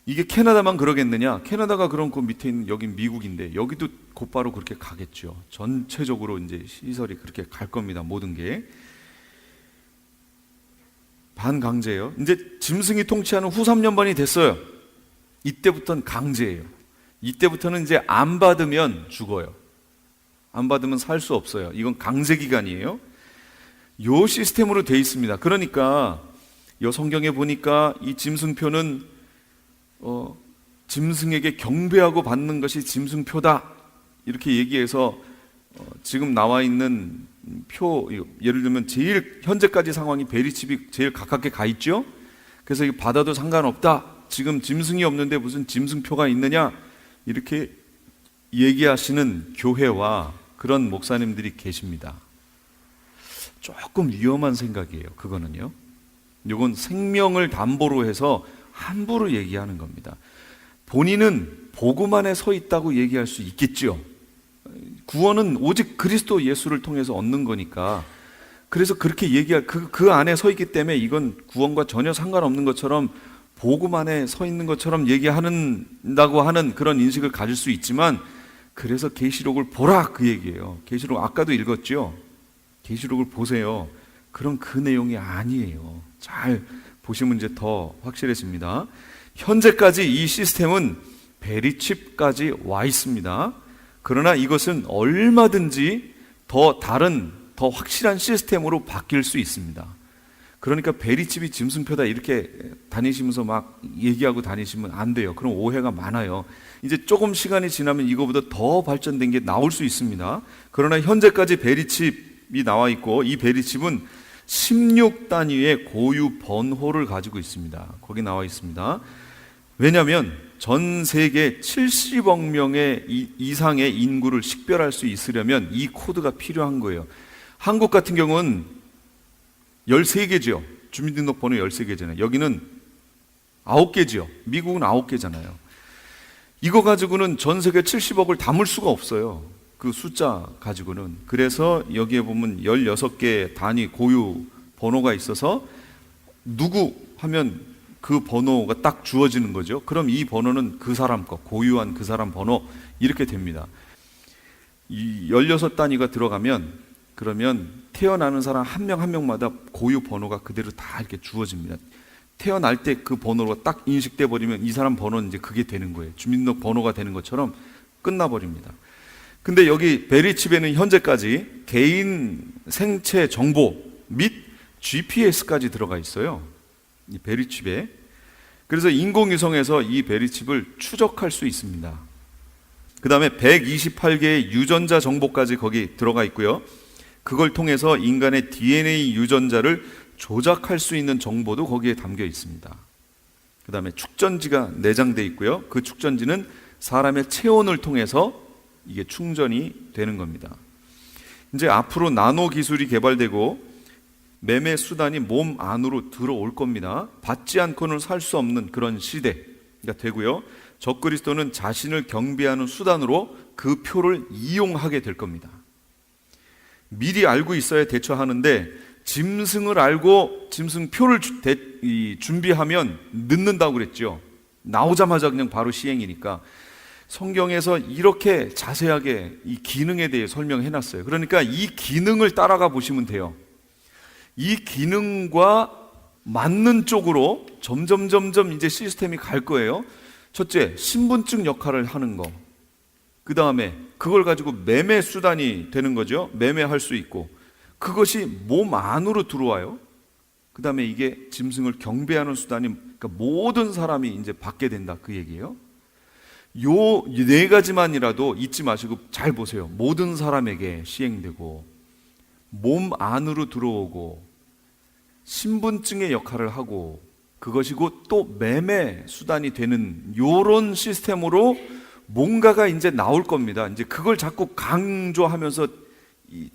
이게 캐나다만 그러겠느냐? 캐나다가 그런 그 밑에 있는 여긴 미국인데 여기도 곧바로 그렇게 가겠죠. 전체적으로 이제 시설이 그렇게 갈 겁니다. 모든 게 반강제예요. 이제 짐승이 통치하는 후 3년반이 됐어요. 이때부터는 강제예요. 이때부터는 이제 안 받으면 죽어요. 안 받으면 살 수 없어요. 이건 강제 기간이에요. 요 시스템으로 돼 있습니다. 그러니까 요 성경에 보니까 이 짐승표는 짐승에게 경배하고 받는 것이 짐승표다 이렇게 얘기해서 지금 나와 있는 표, 예를 들면 제일 현재까지 상황이 베리칩이 제일 가깝게 가 있죠. 그래서 이거 받아도 상관없다. 지금 짐승이 없는데 무슨 짐승표가 있느냐 이렇게 얘기하시는 교회와 그런 목사님들이 계십니다. 조금 위험한 생각이에요. 그거는요. 이건 생명을 담보로 해서 함부로 얘기하는 겁니다. 본인은 복음 안에 서 있다고 얘기할 수 있겠죠. 구원은 오직 그리스도 예수를 통해서 얻는 거니까. 그래서 그렇게 얘기할 그 안에 서 있기 때문에 이건 구원과 전혀 상관없는 것처럼 복음 안에 서 있는 것처럼 얘기한다고 하는 그런 인식을 가질 수 있지만, 그래서 계시록을 보라 그 얘기예요. 계시록 아까도 읽었죠. 계시록을 보세요. 그런 그 내용이 아니에요. 잘 보시면 이제 더 확실해집니다. 현재까지 이 시스템은 베리칩까지 와 있습니다. 그러나 이것은 얼마든지 더 다른, 더 확실한 시스템으로 바뀔 수 있습니다. 그러니까 베리칩이 짐승표다 이렇게 다니시면서 막 얘기하고 다니시면 안 돼요. 그럼 오해가 많아요. 이제 조금 시간이 지나면 이거보다 더 발전된 게 나올 수 있습니다. 그러나 현재까지 베리칩이 나와 있고, 이 베리칩은 16단위의 고유 번호를 가지고 있습니다. 거기 나와 있습니다. 왜냐하면 전 세계 70억 명의 이상의 인구를 식별할 수 있으려면 이 코드가 필요한 거예요. 한국 같은 경우는 13개죠. 주민등록번호 13개잖아요. 여기는 9개죠. 미국은 9개잖아요. 이거 가지고는 전 세계 70억을 담을 수가 없어요. 그 숫자 가지고는. 그래서 여기에 보면 16개 단위 고유 번호가 있어서 누구 하면 그 번호가 딱 주어지는 거죠. 그럼 이 번호는 그 사람 거, 고유한 그 사람 번호 이렇게 됩니다. 이 16단위가 들어가면 그러면 태어나는 사람 한 명 한 명마다 고유 번호가 그대로 다 이렇게 주어집니다. 태어날 때 그 번호가 딱 인식돼 버리면 이 사람 번호는 이제 그게 되는 거예요. 주민등록 번호가 되는 것처럼 끝나버립니다. 근데 여기 베리칩에는 현재까지 개인 생체 정보 및 GPS까지 들어가 있어요. 이 베리칩에. 그래서 인공위성에서 이 베리칩을 추적할 수 있습니다. 그 다음에 128개의 유전자 정보까지 거기 들어가 있고요. 그걸 통해서 인간의 DNA 유전자를 조작할 수 있는 정보도 거기에 담겨 있습니다. 그 다음에 축전지가 내장되어 있고요. 그 축전지는 사람의 체온을 통해서 이게 충전이 되는 겁니다. 이제 앞으로 나노 기술이 개발되고 매매 수단이 몸 안으로 들어올 겁니다. 받지 않고는 살 수 없는 그런 시대가 되고요. 적그리스도는 자신을 경배하는 수단으로 그 표를 이용하게 될 겁니다. 미리 알고 있어야 대처하는데 짐승을 알고 짐승표를 준비하면 늦는다고 그랬죠. 나오자마자 그냥 바로 시행이니까. 성경에서 이렇게 자세하게 이 기능에 대해 설명해 놨어요. 그러니까 이 기능을 따라가 보시면 돼요. 이 기능과 맞는 쪽으로 점점 이제 시스템이 갈 거예요. 첫째, 신분증 역할을 하는 거. 그 다음에 그걸 가지고 매매 수단이 되는 거죠. 매매할 수 있고. 그것이 몸 안으로 들어와요. 그 다음에 이게 짐승을 경배하는 수단이, 그러니까 모든 사람이 이제 받게 된다 그 얘기예요. 요 네 가지만이라도 잊지 마시고 잘 보세요. 모든 사람에게 시행되고, 몸 안으로 들어오고, 신분증의 역할을 하고, 그것이고 또 매매 수단이 되는 요런 시스템으로 뭔가가 이제 나올 겁니다. 이제 그걸 자꾸 강조하면서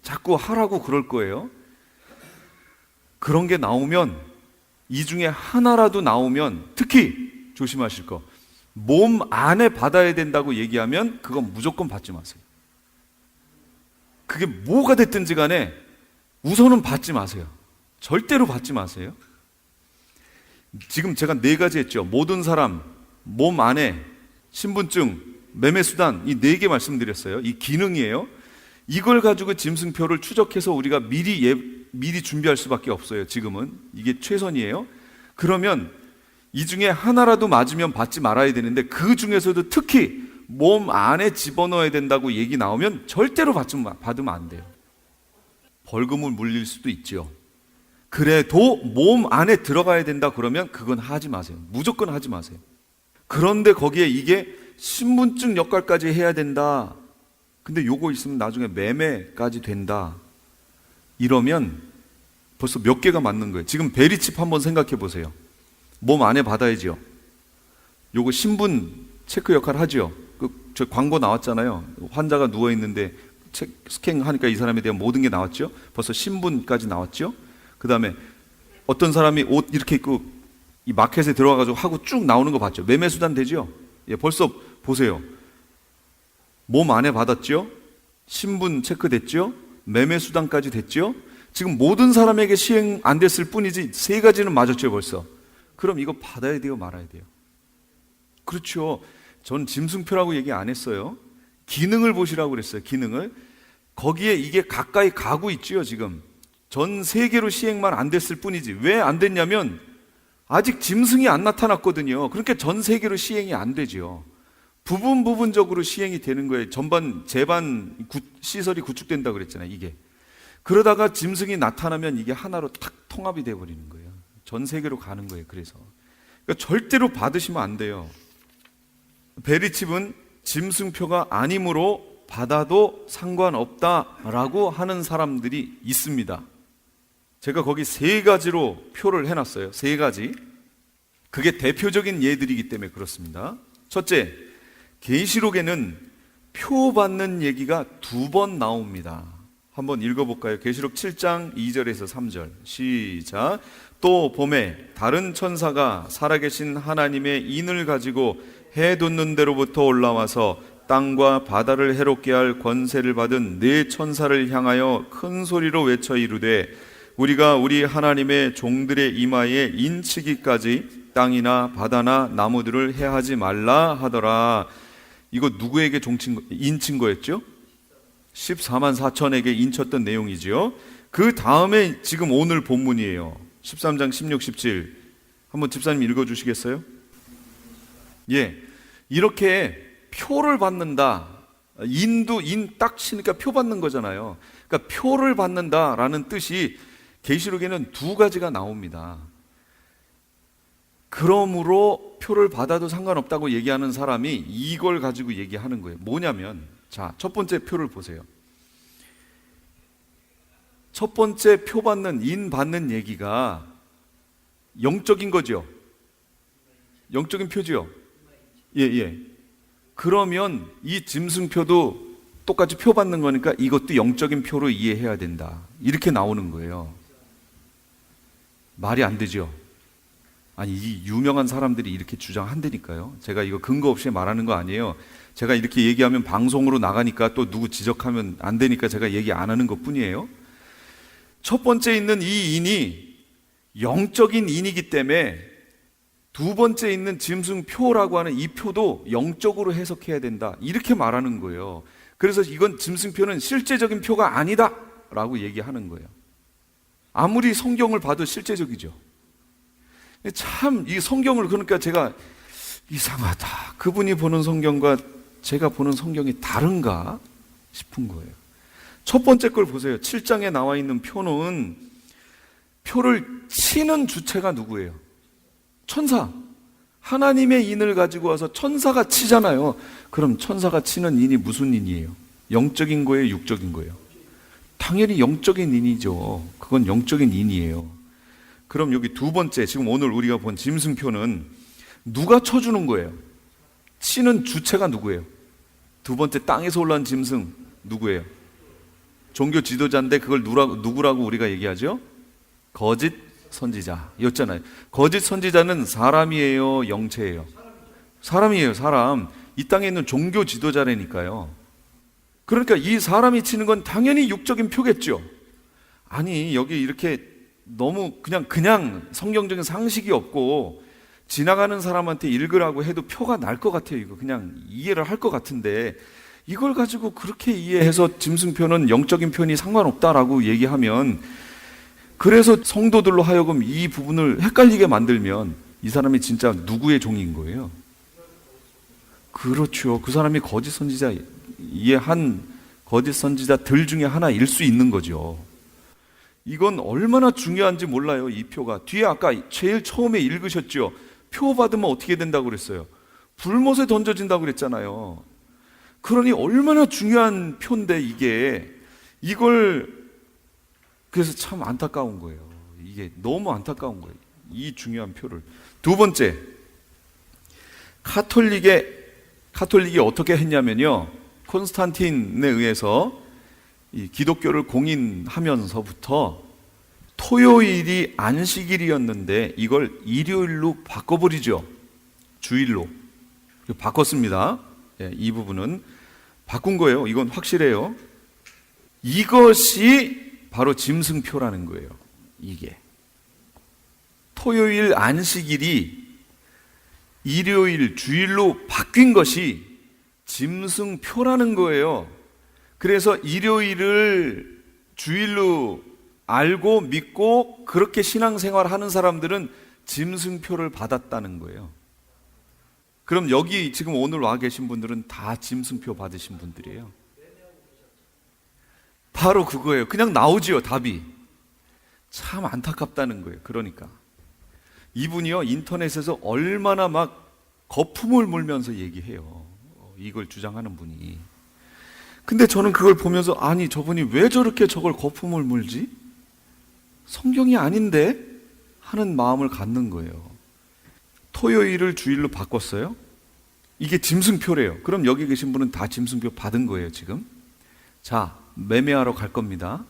자꾸 하라고 그럴 거예요. 그런 게 나오면, 이 중에 하나라도 나오면, 특히 조심하실 거, 몸 안에 받아야 된다고 얘기하면 그건 무조건 받지 마세요. 그게 뭐가 됐든지 간에 우선은 받지 마세요. 절대로 받지 마세요. 지금 제가 4가지 했죠. 모든 사람, 몸 안에, 신분증, 매매수단, 이 4개 말씀드렸어요. 이 기능이에요. 이걸 가지고 짐승표를 추적해서 우리가 미리 준비할 수밖에 없어요. 지금은 이게 최선이에요. 그러면 이 중에 하나라도 맞으면 받지 말아야 되는데, 그 중에서도 특히 몸 안에 집어넣어야 된다고 얘기 나오면 절대로 받으면 안 돼요. 벌금을 물릴 수도 있죠. 그래도 몸 안에 들어가야 된다 그러면 그건 하지 마세요. 무조건 하지 마세요. 그런데 거기에 이게 신분증 역할까지 해야 된다. 근데 요거 있으면 나중에 매매까지 된다. 이러면 벌써 몇 개가 맞는 거예요. 지금 베리칩 한번 생각해 보세요. 몸 안에 받아야죠. 요거 신분 체크 역할 하죠. 저 광고 나왔잖아요. 환자가 누워 있는데 스캔하니까 이 사람에 대한 모든 게 나왔죠. 벌써 신분까지 나왔죠. 그 다음에 어떤 사람이 옷 이렇게 입고 이 마켓에 들어가가지고 하고 쭉 나오는 거 봤죠. 매매수단 되죠. 예, 벌써 보세요. 몸 안에 받았죠. 신분 체크됐죠. 매매수단까지 됐죠. 지금 모든 사람에게 시행 안 됐을 뿐이지 3가지는 맞았죠 벌써. 그럼 이거 받아야 돼요, 말아야 돼요? 그렇죠. 전 짐승표라고 얘기 안 했어요. 기능을 보시라고 그랬어요. 기능을. 거기에 이게 가까이 가고 있지요. 지금 전 세계로 시행만 안 됐을 뿐이지. 왜 안 됐냐면 아직 짐승이 안 나타났거든요. 그러니까 전 세계로 시행이 안 되죠. 부분적으로 시행이 되는 거예요. 재반 시설이 구축된다 그랬잖아요. 이게 그러다가 짐승이 나타나면 이게 하나로 탁 통합이 돼 버리는 거예요. 전 세계로 가는 거예요. 그래서 그러니까 절대로 받으시면 안 돼요. 베리칩은 짐승표가 아니므로 받아도 상관없다라고 하는 사람들이 있습니다. 제가 거기 3가지로 표를 해놨어요. 3가지. 그게 대표적인 예들이기 때문에 그렇습니다. 첫째, 계시록에는 표 받는 얘기가 2번 나옵니다. 한번 읽어볼까요? 계시록 7장 2절에서 3절 시작. 또 봄에 다른 천사가 살아계신 하나님의 인을 가지고 해 돋는 데로부터 올라와서 땅과 바다를 해롭게 할 권세를 받은 4 천사를 향하여 큰 소리로 외쳐 이르되 우리가 우리 하나님의 종들의 이마에 인치기까지 땅이나 바다나 나무들을 해하지 말라 하더라. 이거 누구에게 인친 거였죠? 14만 4천에게 인쳤던 내용이지요. 그 다음에 지금 오늘 본문이에요. 13장 16, 17 한번 집사님 읽어주시겠어요? 예, 이렇게 표를 받는다. 인 딱 치니까 표 받는 거잖아요. 그러니까 표를 받는다라는 뜻이 계시록에는 2가지가 나옵니다. 그러므로 표를 받아도 상관없다고 얘기하는 사람이 이걸 가지고 얘기하는 거예요. 뭐냐면, 자, 첫 번째 표를 보세요. 첫 번째 표 받는, 인 받는 얘기가 영적인 거죠. 영적인 표죠. 예. 그러면 이 짐승표도 똑같이 표 받는 거니까 이것도 영적인 표로 이해해야 된다. 이렇게 나오는 거예요. 말이 안 되죠. 아니, 이 유명한 사람들이 이렇게 주장한다니까요. 제가 이거 근거 없이 말하는 거 아니에요. 제가 이렇게 얘기하면 방송으로 나가니까 또 누구 지적하면 안 되니까 제가 얘기 안 하는 것 뿐이에요. 첫 번째 있는 이 인이 영적인 인이기 때문에 2번째 있는 짐승표라고 하는 이 표도 영적으로 해석해야 된다. 이렇게 말하는 거예요. 그래서 이건 짐승표는 실제적인 표가 아니다 라고 얘기하는 거예요. 아무리 성경을 봐도 실제적이죠. 참 이 성경을, 그러니까 제가 이상하다. 그분이 보는 성경과 제가 보는 성경이 다른가 싶은 거예요. 첫 번째 걸 보세요. 7장에 나와 있는 표는, 표를 치는 주체가 누구예요? 천사. 하나님의 인을 가지고 와서 천사가 치잖아요. 그럼 천사가 치는 인이 무슨 인이에요? 영적인 거예요? 육적인 거예요? 당연히 영적인 인이죠. 그건 영적인 인이에요. 그럼 여기 두 번째, 지금 오늘 우리가 본 짐승표는 누가 쳐주는 거예요? 치는 주체가 누구예요? 두 번째, 땅에서 올라온 짐승 누구예요? 종교 지도자인데 그걸 누구라고 우리가 얘기하죠? 거짓 선지자였잖아요. 거짓 선지자는 사람이에요, 영체예요? 사람이에요, 사람. 이 땅에 있는 종교 지도자라니까요. 그러니까 이 사람이 치는 건 당연히 육적인 표겠죠. 아니, 여기 이렇게 너무 그냥 성경적인 상식이 없고 지나가는 사람한테 읽으라고 해도 표가 날 것 같아요. 이거 그냥 이해를 할 것 같은데 이걸 가지고 그렇게 이해해서 짐승표는 영적인 표현이 상관없다라고 얘기하면, 그래서 성도들로 하여금 이 부분을 헷갈리게 만들면 이 사람이 진짜 누구의 종인 거예요? 그렇죠. 그 사람이 거짓 선지자, 한 거짓 선지자들 중에 하나일 수 있는 거죠. 이건 얼마나 중요한지 몰라요, 이 표가. 뒤에 아까 제일 처음에 읽으셨죠? 표 받으면 어떻게 된다고 그랬어요? 불못에 던져진다고 그랬잖아요. 그러니 얼마나 중요한 표인데 이걸 그래서 참 안타까운 거예요. 이게 너무 안타까운 거예요. 이 중요한 표를. 두 번째, 카톨릭이 어떻게 했냐면요, 콘스탄틴에 의해서 이 기독교를 공인하면서부터 토요일이 안식일이었는데 이걸 일요일로 바꿔버리죠. 주일로 바꿨습니다. 이 부분은 바꾼 거예요. 이건 확실해요. 이것이 바로 짐승표라는 거예요. 이게 토요일 안식일이 일요일 주일로 바뀐 것이 짐승표라는 거예요. 그래서 일요일을 주일로 알고 믿고 그렇게 신앙생활하는 사람들은 짐승표를 받았다는 거예요. 그럼 여기 지금 오늘 와 계신 분들은 다 짐승표 받으신 분들이에요. 바로 그거예요. 그냥 나오지요, 답이. 참 안타깝다는 거예요. 그러니까 이분이요, 인터넷에서 얼마나 막 거품을 물면서 얘기해요. 이걸 주장하는 분이. 근데 저는 그걸 보면서, 아니, 저분이 왜 저렇게 저걸 거품을 물지? 성경이 아닌데? 하는 마음을 갖는 거예요. 토요일을 주일로 바꿨어요? 이게 짐승표래요. 그럼 여기 계신 분은 다 짐승표 받은 거예요, 지금. 자, 매매하러 갈 겁니다.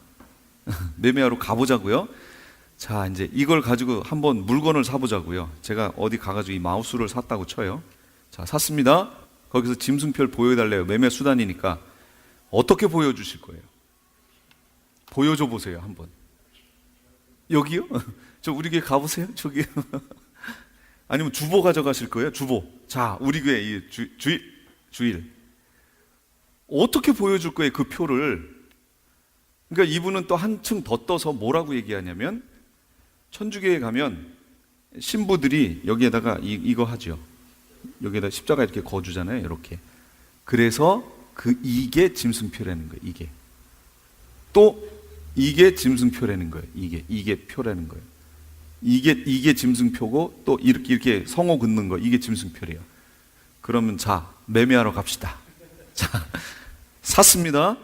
매매하러 가보자고요. 자, 이제 이걸 가지고 한번 물건을 사보자고요. 제가 어디 가가지고 이 마우스를 샀다고 쳐요. 자, 샀습니다. 거기서 짐승표를 보여달래요. 매매 수단이니까. 어떻게 보여주실 거예요? 보여줘 보세요, 한번. 여기요? 저 우리 교회 가보세요, 저기요. 아니면 주보 가져가실 거예요? 주보. 자, 우리 교회 이 주일. 어떻게 보여줄 거예요, 그 표를? 그러니까 이분은 또 한층 더 떠서 뭐라고 얘기하냐면, 천주교에 가면 신부들이 여기에다가 이거 하죠. 여기에다 십자가 이렇게 거주잖아요, 이렇게. 그래서 이게 짐승표라는 거예요, 이게. 또 이게 짐승표라는 거예요, 이게 표라는 거예요. 이게 짐승표고, 또 이렇게 성호 긋는 거, 이게 짐승표래요. 그러면 자, 매매하러 갑시다. 자, 샀습니다.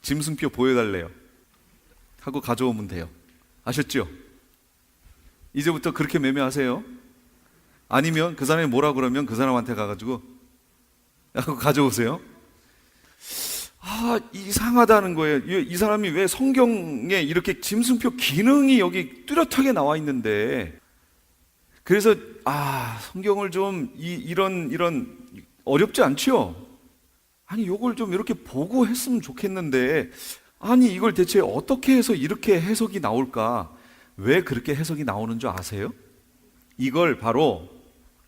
짐승표 보여달래요. 하고 가져오면 돼요. 아셨죠? 이제부터 그렇게 매매하세요. 아니면 그 사람이 뭐라 그러면 그 사람한테 가가지고 하고 가져오세요. 이상하다는 거예요. 이 사람이 왜 성경에 이렇게 짐승표 기능이 여기 뚜렷하게 나와 있는데, 그래서 성경을 좀 이런 어렵지 않죠? 아니, 요걸 좀 이렇게 보고 했으면 좋겠는데, 아니, 이걸 대체 어떻게 해서 이렇게 해석이 나올까? 왜 그렇게 해석이 나오는 줄 아세요? 이걸 바로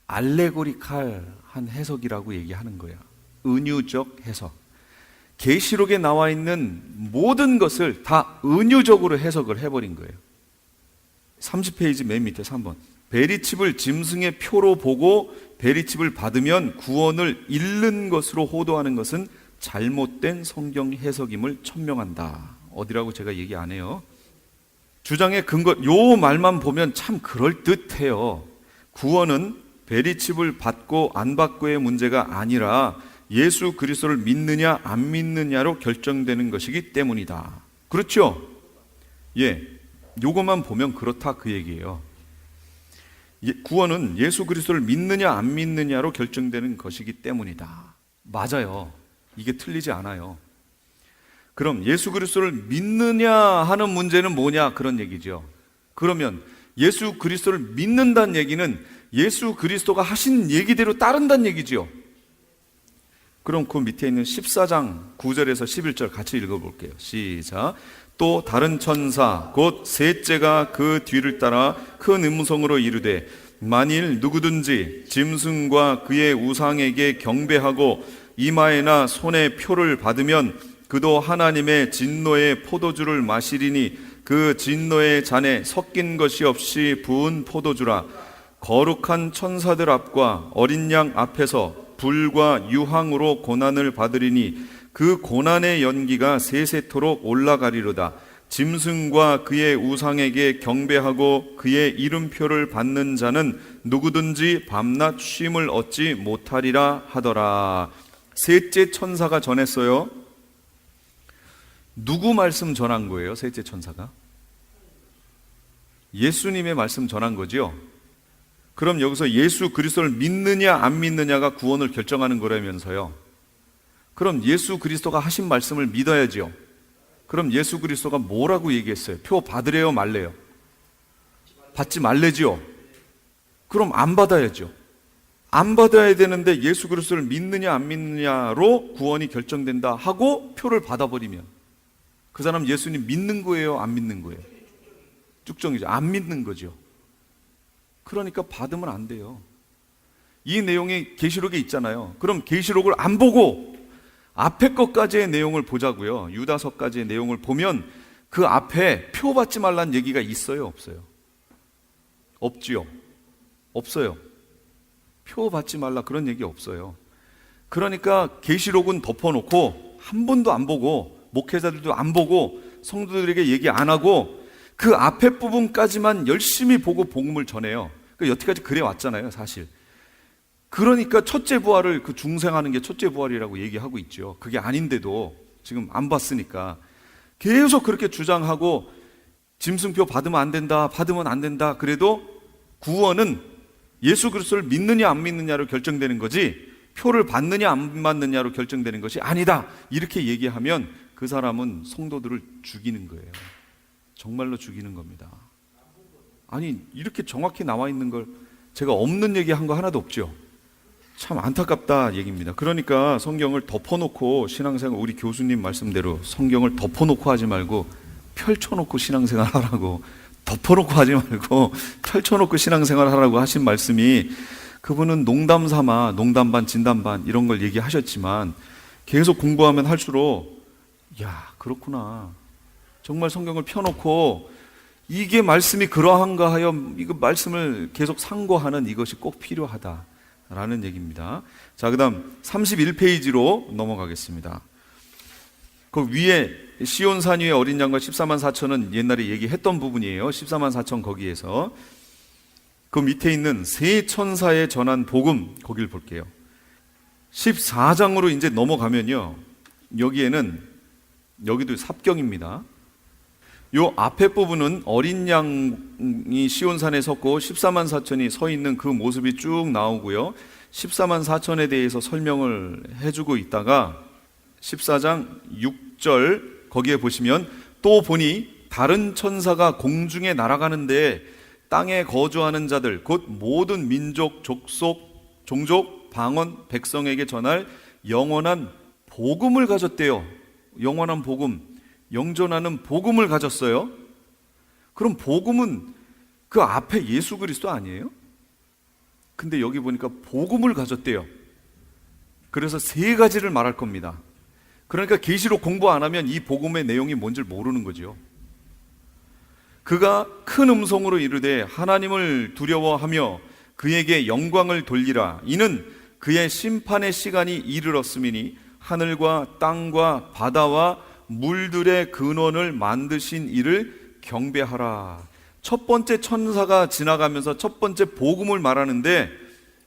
알레고리칼한 해석이라고 얘기하는 거야. 은유적 해석. 계시록에 나와 있는 모든 것을 다 은유적으로 해석을 해버린 거예요. 30페이지 맨 밑에 3번. 베리칩을 짐승의 표로 보고 베리칩을 받으면 구원을 잃는 것으로 호도하는 것은 잘못된 성경 해석임을 천명한다. 어디라고 제가 얘기 안 해요. 주장의 근거, 요 말만 보면 참 그럴듯해요. 구원은 베리칩을 받고 안 받고의 문제가 아니라 예수 그리스도를 믿느냐 안 믿느냐로 결정되는 것이기 때문이다. 그렇죠? 예, 요것만 보면 그렇다 그 얘기예요. 구원은 예수 그리스도를 믿느냐 안 믿느냐로 결정되는 것이기 때문이다. 맞아요. 이게 틀리지 않아요. 그럼 예수 그리스도를 믿느냐 하는 문제는 뭐냐 그런 얘기죠. 그러면 예수 그리스도를 믿는다는 얘기는 예수 그리스도가 하신 얘기대로 따른다는 얘기죠. 그럼 그 밑에 있는 14장 9절에서 11절 같이 읽어볼게요. 시작. 또 다른 천사 곧 셋째가 그 뒤를 따라 큰 음성으로 이르되 만일 누구든지 짐승과 그의 우상에게 경배하고 이마에나 손에 표를 받으면 그도 하나님의 진노의 포도주를 마시리니 그 진노의 잔에 섞인 것이 없이 부은 포도주라. 거룩한 천사들 앞과 어린 양 앞에서 불과 유황으로 고난을 받으리니 그 고난의 연기가 세세토록 올라가리로다. 짐승과 그의 우상에게 경배하고 그의 이름표를 받는 자는 누구든지 밤낮 쉼을 얻지 못하리라 하더라. 셋째 천사가 전했어요. 누구 말씀 전한 거예요? 셋째 천사가? 예수님의 말씀 전한 거죠. 그럼 여기서 예수 그리스도를 믿느냐 안 믿느냐가 구원을 결정하는 거라면서요. 그럼 예수 그리스도가 하신 말씀을 믿어야죠. 그럼 예수 그리스도가 뭐라고 얘기했어요? 표 받으래요 말래요? 받지 말래죠. 그럼 안 받아야죠. 안 받아야 되는데 예수 그리스도를 믿느냐 안 믿느냐로 구원이 결정된다 하고 표를 받아버리면 그 사람 예수님 믿는 거예요 안 믿는 거예요? 쭉정이죠. 안 믿는 거죠. 그러니까 받으면 안 돼요. 이 내용이 계시록에 있잖아요. 그럼 계시록을 안 보고 앞에 것까지의 내용을 보자고요. 유다서까지의 내용을 보면 그 앞에 표 받지 말라는 얘기가 있어요 없어요? 없지요. 없어요. 표 받지 말라 그런 얘기 없어요. 그러니까 계시록은 덮어놓고 한 번도 안 보고 목회자들도 안 보고 성도들에게 얘기 안 하고 그 앞에 부분까지만 열심히 보고 복음을 전해요. 여태까지 그래 왔잖아요 사실. 그러니까 첫째 부활을 그 중생하는 게 첫째 부활이라고 얘기하고 있죠. 그게 아닌데도 지금 안 봤으니까 계속 그렇게 주장하고 짐승표 받으면 안 된다 받으면 안 된다. 그래도 구원은 예수 그리스도를 믿느냐 안 믿느냐로 결정되는 거지 표를 받느냐 안 받느냐로 결정되는 것이 아니다 이렇게 얘기하면 그 사람은 성도들을 죽이는 거예요. 정말로 죽이는 겁니다. 아니 이렇게 정확히 나와 있는 걸 제가 없는 얘기한 거 하나도 없죠. 참 안타깝다 얘기입니다. 그러니까 성경을 덮어놓고 신앙생활, 우리 교수님 말씀대로 성경을 덮어놓고 하지 말고 펼쳐놓고 신앙생활 하라고, 덮어놓고 하지 말고 펼쳐놓고 신앙생활 하라고 하신 말씀이, 그분은 농담 삼아 농담 반 진담 반 이런 걸 얘기하셨지만 계속 공부하면 할수록 야 그렇구나, 정말 성경을 펴놓고 이게 말씀이 그러한가 하여 이거 말씀을 계속 상고하는 이것이 꼭 필요하다라는 얘기입니다. 자, 그 다음 31페이지로 넘어가겠습니다. 그 위에 시온산 위에 어린 양과 14만 4천은 옛날에 얘기했던 부분이에요. 14만 4천 거기에서 그 밑에 있는 세 천사에 전한 복음, 거기를 볼게요. 14장으로 이제 넘어가면요, 여기도 삽경입니다. 요 앞에 부분은 어린 양이 시온산에 섰고 14만 4천이 서 있는 그 모습이 쭉 나오고요, 14만 4천에 대해서 설명을 해주고 있다가 14장 6절 거기에 보시면 또 보니 다른 천사가 공중에 날아가는데 땅에 거주하는 자들 곧 모든 민족, 족속, 종족, 방언, 백성에게 전할 영원한 복음을 가졌대요. 영원한 복음, 영존하는 복음을 가졌어요. 그럼 복음은 그 앞에 예수 그리스도 아니에요? 근데 여기 보니까 복음을 가졌대요. 그래서 세 가지를 말할 겁니다. 그러니까 계시록 공부 안 하면 이 복음의 내용이 뭔지 모르는 거죠. 그가 큰 음성으로 이르되 하나님을 두려워하며 그에게 영광을 돌리라. 이는 그의 심판의 시간이 이르렀음이니 하늘과 땅과 바다와 물들의 근원을 만드신 이를 경배하라. 첫 번째 천사가 지나가면서 첫 번째 복음을 말하는데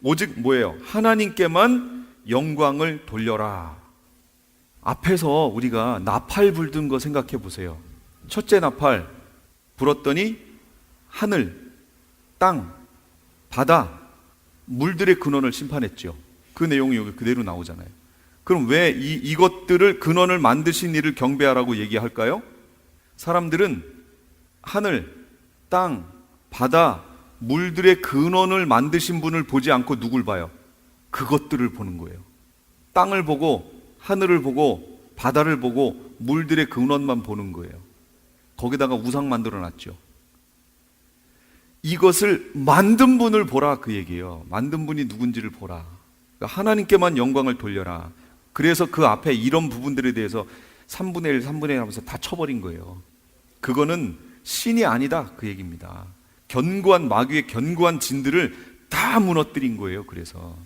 오직 뭐예요? 하나님께만 영광을 돌려라. 앞에서 우리가 나팔 불던 거 생각해 보세요. 첫째 나팔 불었더니 하늘, 땅, 바다, 물들의 근원을 심판했죠. 그 내용이 여기 그대로 나오잖아요. 그럼 왜 이것들을 근원을 만드신 이를 경배하라고 얘기할까요? 사람들은 하늘, 땅, 바다, 물들의 근원을 만드신 분을 보지 않고 누굴 봐요? 그것들을 보는 거예요. 땅을 보고, 하늘을 보고, 바다를 보고, 물들의 근원만 보는 거예요. 거기다가 우상 만들어 놨죠. 이것을 만든 분을 보라, 그 얘기예요. 만든 분이 누군지를 보라. 그러니까 하나님께만 영광을 돌려라. 그래서 그 앞에 이런 부분들에 대해서 3분의 1, 3분의 1 하면서 다 쳐버린 거예요. 그거는 신이 아니다, 그 얘기입니다. 견고한 마귀의 견고한 진들을 다 무너뜨린 거예요. 그래서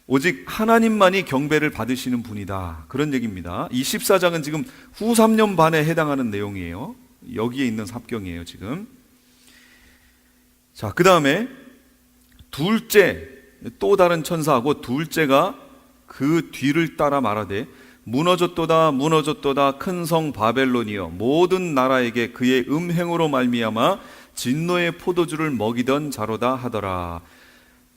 오직 하나님만이 경배를 받으시는 분이다, 그런 얘기입니다. 이 14장은 지금 후 3년 반에 해당하는 내용이에요. 여기에 있는 삽경이에요 지금. 자, 그 다음에 둘째, 또 다른 천사하고 둘째가 그 뒤를 따라 말하되 무너졌도다 무너졌도다 큰 성 바벨론이여 모든 나라에게 그의 음행으로 말미암아 진노의 포도주를 먹이던 자로다 하더라.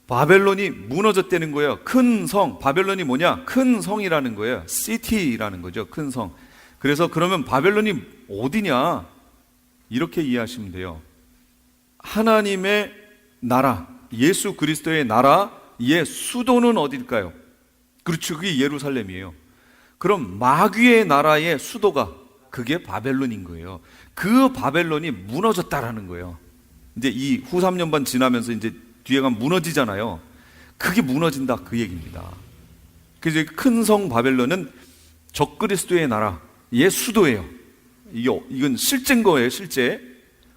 바벨론이 무너졌다는 거예요. 큰 성, 바벨론이 뭐냐? 큰 성이라는 거예요. 시티라는 거죠. 큰 성. 그래서 그러면 바벨론이 어디냐? 이렇게 이해하시면 돼요. 하나님의 나라, 예수 그리스도의 나라의 수도는 어딜까요? 그렇죠. 그게 예루살렘이에요. 그럼 마귀의 나라의 수도가 그게 바벨론인 거예요. 그 바벨론이 무너졌다라는 거예요. 이제 이 후 3년 반 지나면서 이제 뒤에 가면 무너지잖아요. 그게 무너진다, 그 얘기입니다. 그래서 큰 성 바벨론은 적그리스도의 나라의 수도예요. 이건 실제인 거예요, 실제.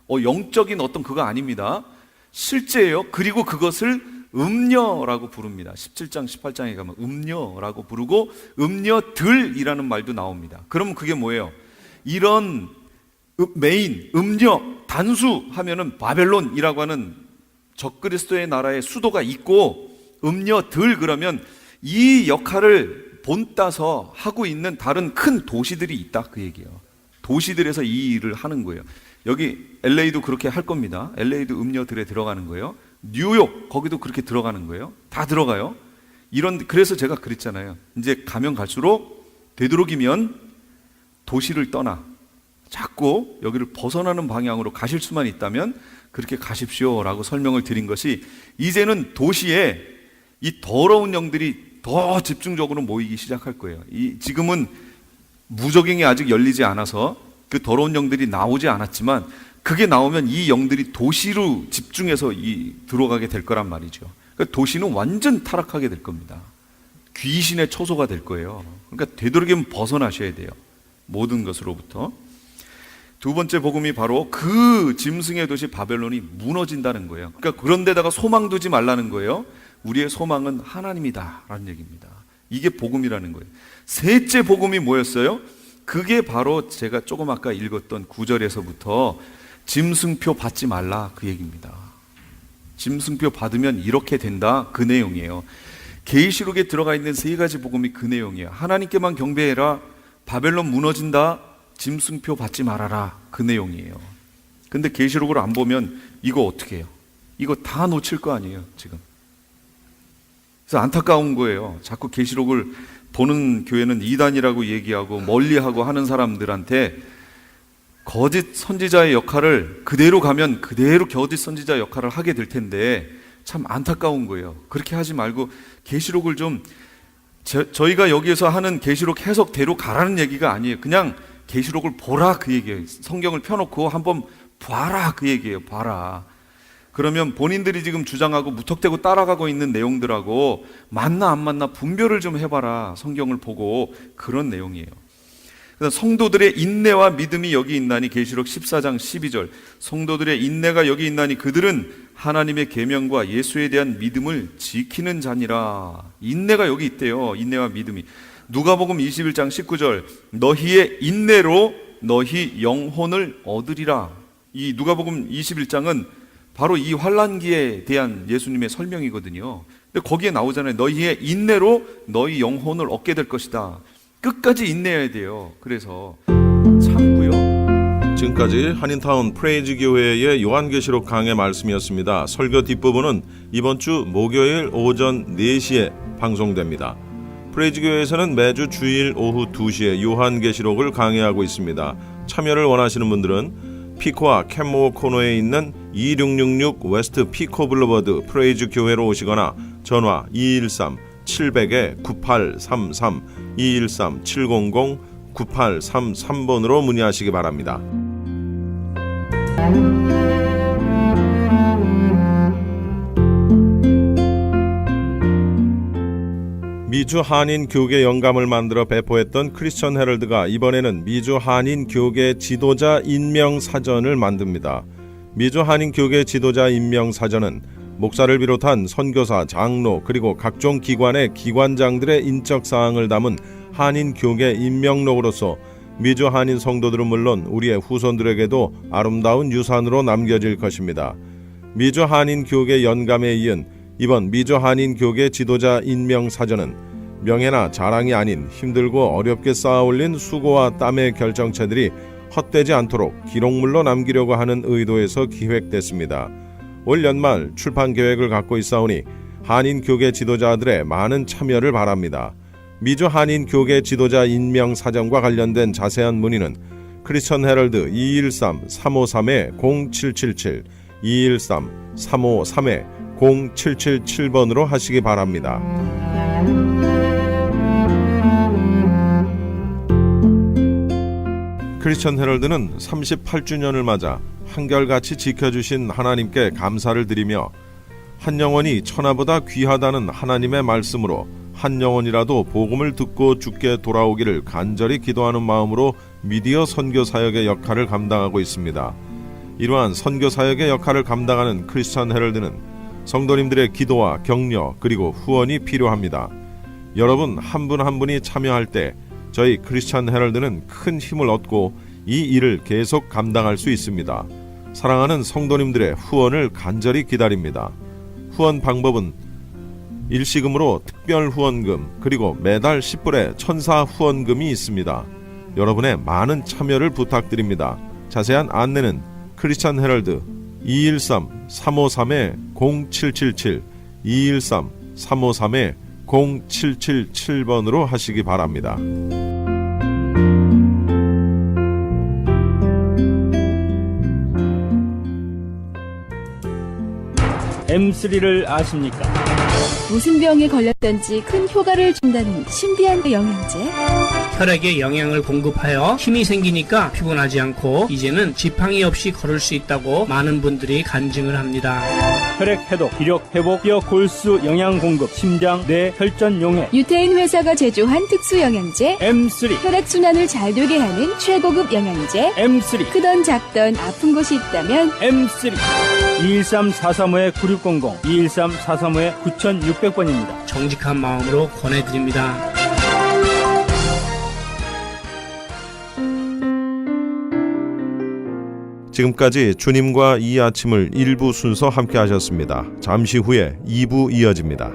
영적인 어떤 그거 아닙니다. 실제예요. 그리고 그것을 음녀라고 부릅니다. 17장, 18장에 가면 음녀라고 부르고 음녀들이라는 말도 나옵니다. 그러면 그게 뭐예요? 이런 메인, 음녀, 단수 하면은 바벨론이라고 하는 적그리스도의 나라의 수도가 있고 음녀들 그러면 이 역할을 본따서 하고 있는 다른 큰 도시들이 있다, 그 얘기예요. 도시들에서 이 일을 하는 거예요. 여기 LA도 그렇게 할 겁니다. LA도 음녀들에 들어가는 거예요. 뉴욕 거기도 그렇게 들어가는 거예요. 다 들어가요. 그래서 제가 그랬잖아요. 이제 가면 갈수록 되도록이면 도시를 떠나 자꾸 여기를 벗어나는 방향으로 가실 수만 있다면 그렇게 가십시오라고 설명을 드린 것이, 이제는 도시에 이 더러운 영들이 더 집중적으로 모이기 시작할 거예요. 지금은 무적행이 아직 열리지 않아서 그 더러운 영들이 나오지 않았지만 그게 나오면 이 영들이 도시로 집중해서 들어가게 될 거란 말이죠. 그러니까 도시는 완전 타락하게 될 겁니다. 귀신의 처소가 될 거예요. 그러니까 되도록이면 벗어나셔야 돼요, 모든 것으로부터. 두 번째 복음이 바로 그 짐승의 도시 바벨론이 무너진다는 거예요. 그러니까 그런 데다가 소망 두지 말라는 거예요. 우리의 소망은 하나님이다 라는 얘기입니다. 이게 복음이라는 거예요. 셋째 복음이 뭐였어요? 그게 바로 제가 조금 아까 읽었던 9절에서부터 짐승표 받지 말라, 그 얘기입니다. 짐승표 받으면 이렇게 된다, 그 내용이에요. 계시록에 들어가 있는 세 가지 복음이 그 내용이에요. 하나님께만 경배해라, 바벨론 무너진다, 짐승표 받지 말아라, 그 내용이에요. 근데 계시록을 안 보면 이거 어떻게 해요? 이거 다 놓칠 거 아니에요 지금. 그래서 안타까운 거예요. 자꾸 계시록을 보는 교회는 이단이라고 얘기하고 멀리하고 하는 사람들한테 거짓 선지자의 역할을 그대로 가면 그대로 거짓 선지자 역할을 하게 될 텐데 참 안타까운 거예요. 그렇게 하지 말고 계시록을 좀 저희가 여기에서 하는 계시록 해석대로 가라는 얘기가 아니에요. 그냥 계시록을 보라, 그 얘기예요. 성경을 펴놓고 한번 봐라, 그 얘기예요. 봐라. 그러면 본인들이 지금 주장하고 무턱대고 따라가고 있는 내용들하고 맞나 안 맞나 분별을 좀 해봐라, 성경을 보고. 그런 내용이에요. 성도들의 인내와 믿음이 여기 있나니, 계시록 14장 12절. 성도들의 인내가 여기 있나니 그들은 하나님의 계명과 예수에 대한 믿음을 지키는 자니라. 인내가 여기 있대요. 인내와 믿음이. 누가복음 21장 19절. 너희의 인내로 너희 영혼을 얻으리라. 이 누가복음 21장은 바로 이 환난기에 대한 예수님의 설명이거든요. 근데 거기에 나오잖아요. 너희의 인내로 너희 영혼을 얻게 될 것이다. 끝까지 인내해야 돼요. 그래서 참고요. 지금까지 한인타운 프레이즈 교회의 요한계시록 강해 말씀이었습니다. 설교 뒷부분은 이번 주 목요일 오전 4시에 방송됩니다. 프레이즈 교회에서는 매주 주일 오후 2시에 요한계시록을 강해하고 있습니다. 참여를 원하시는 분들은 피코와 캔모어 코너에 있는 2666 웨스트 피코 블루버드 프레이즈 교회로 오시거나 전화 213-700-9833 213-700-9833번으로 문의하시기 바랍니다. 미주 한인 교계 영감을 만들어 배포했던 크리스천 헤럴드가 이번에는 미주 한인 교계 지도자 임명 사전을 만듭니다. 미주 한인 교계 지도자 임명 사전은 목사를 비롯한 선교사, 장로 그리고 각종 기관의 기관장들의 인적 사항을 담은 한인 교계 임명록으로서 미주 한인 성도들은 물론 우리의 후손들에게도 아름다운 유산으로 남겨질 것입니다. 미주 한인 교계 연감에 이은 이번 미주 한인 교계 지도자 임명 사전은 명예나 자랑이 아닌 힘들고 어렵게 쌓아올린 수고와 땀의 결정체들이 헛되지 않도록 기록물로 남기려고 하는 의도에서 기획됐습니다. 올 연말 출판 계획을 갖고 있사오니 한인 교계 지도자들의 많은 참여를 바랍니다. 미주 한인 교계 지도자 임명 사전과 관련된 자세한 문의는 크리스천 헤럴드 213-353-0777 213-353-0777번으로 하시기 바랍니다. 크리스천 헤럴드는 38주년을 맞아 한결같이 지켜주신 하나님께 감사를 드리며 한 영혼이 천하보다 귀하다는 하나님의 말씀으로 한 영혼이라도 복음을 듣고 주께 돌아오기를 간절히 기도하는 마음으로 미디어 선교 사역의 역할을 감당하고 있습니다. 이러한 선교 사역의 역할을 감당하는 크리스천 헤럴드는 성도님들의 기도와 격려 그리고 후원이 필요합니다. 여러분 한 분 한 분이 참여할 때 저희 크리스천 헤럴드는 큰 힘을 얻고 이 일을 계속 감당할 수 있습니다. 사랑하는 성도님들의 후원을 간절히 기다립니다. 후원 방법은 일시금으로 특별 후원금 그리고 매달 10불의 천사 후원금이 있습니다. 여러분의 많은 참여를 부탁드립니다. 자세한 안내는 크리스천 헤럴드 213-353-0777 213-353-0777번으로 하시기 바랍니다. M3를 아십니까? 무슨 병에 걸렸던지 큰 효과를 준다는 신비한 영양제. 혈액에 영양을 공급하여 힘이 생기니까 피곤하지 않고 이제는 지팡이 없이 걸을 수 있다고 많은 분들이 간증을 합니다. 혈액 해독, 기력 회복, 뼈 골수 영양 공급, 심장, 뇌, 혈전 용해. 유태인 회사가 제조한 특수 영양제. M3, 혈액 순환을 잘 되게 하는 최고급 영양제. M3, 크던 작던 아픈 곳이 있다면 M3. 213-435-9600, 213-435-9600번입니다. 정직한 마음으로 권해드립니다. 지금까지 주님과 이 아침을 1부 순서 함께 하셨습니다. 잠시 후에 2부 이어집니다.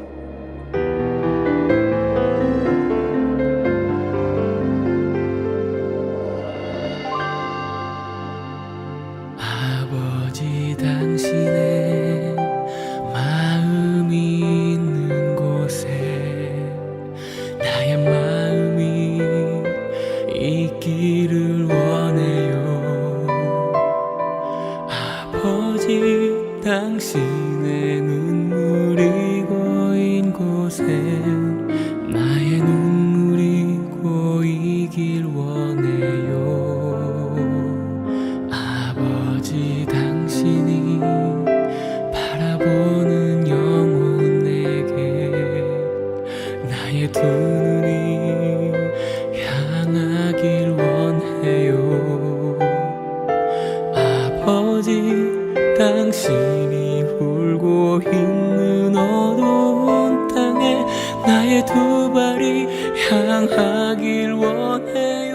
아버지 당신의 마음이 있는 곳에 나의 마음이 있기를 원해요. 아버지 당신의 눈물이 고인 곳에 나의 눈물이 고이길 원해요. 아버지 당신이 바라보는 영혼에게 나의 두 눈이 향하길 원해요. 아버지 당신이 울고 있는 어두운 땅에 나의 두 발이 향하길 원해요.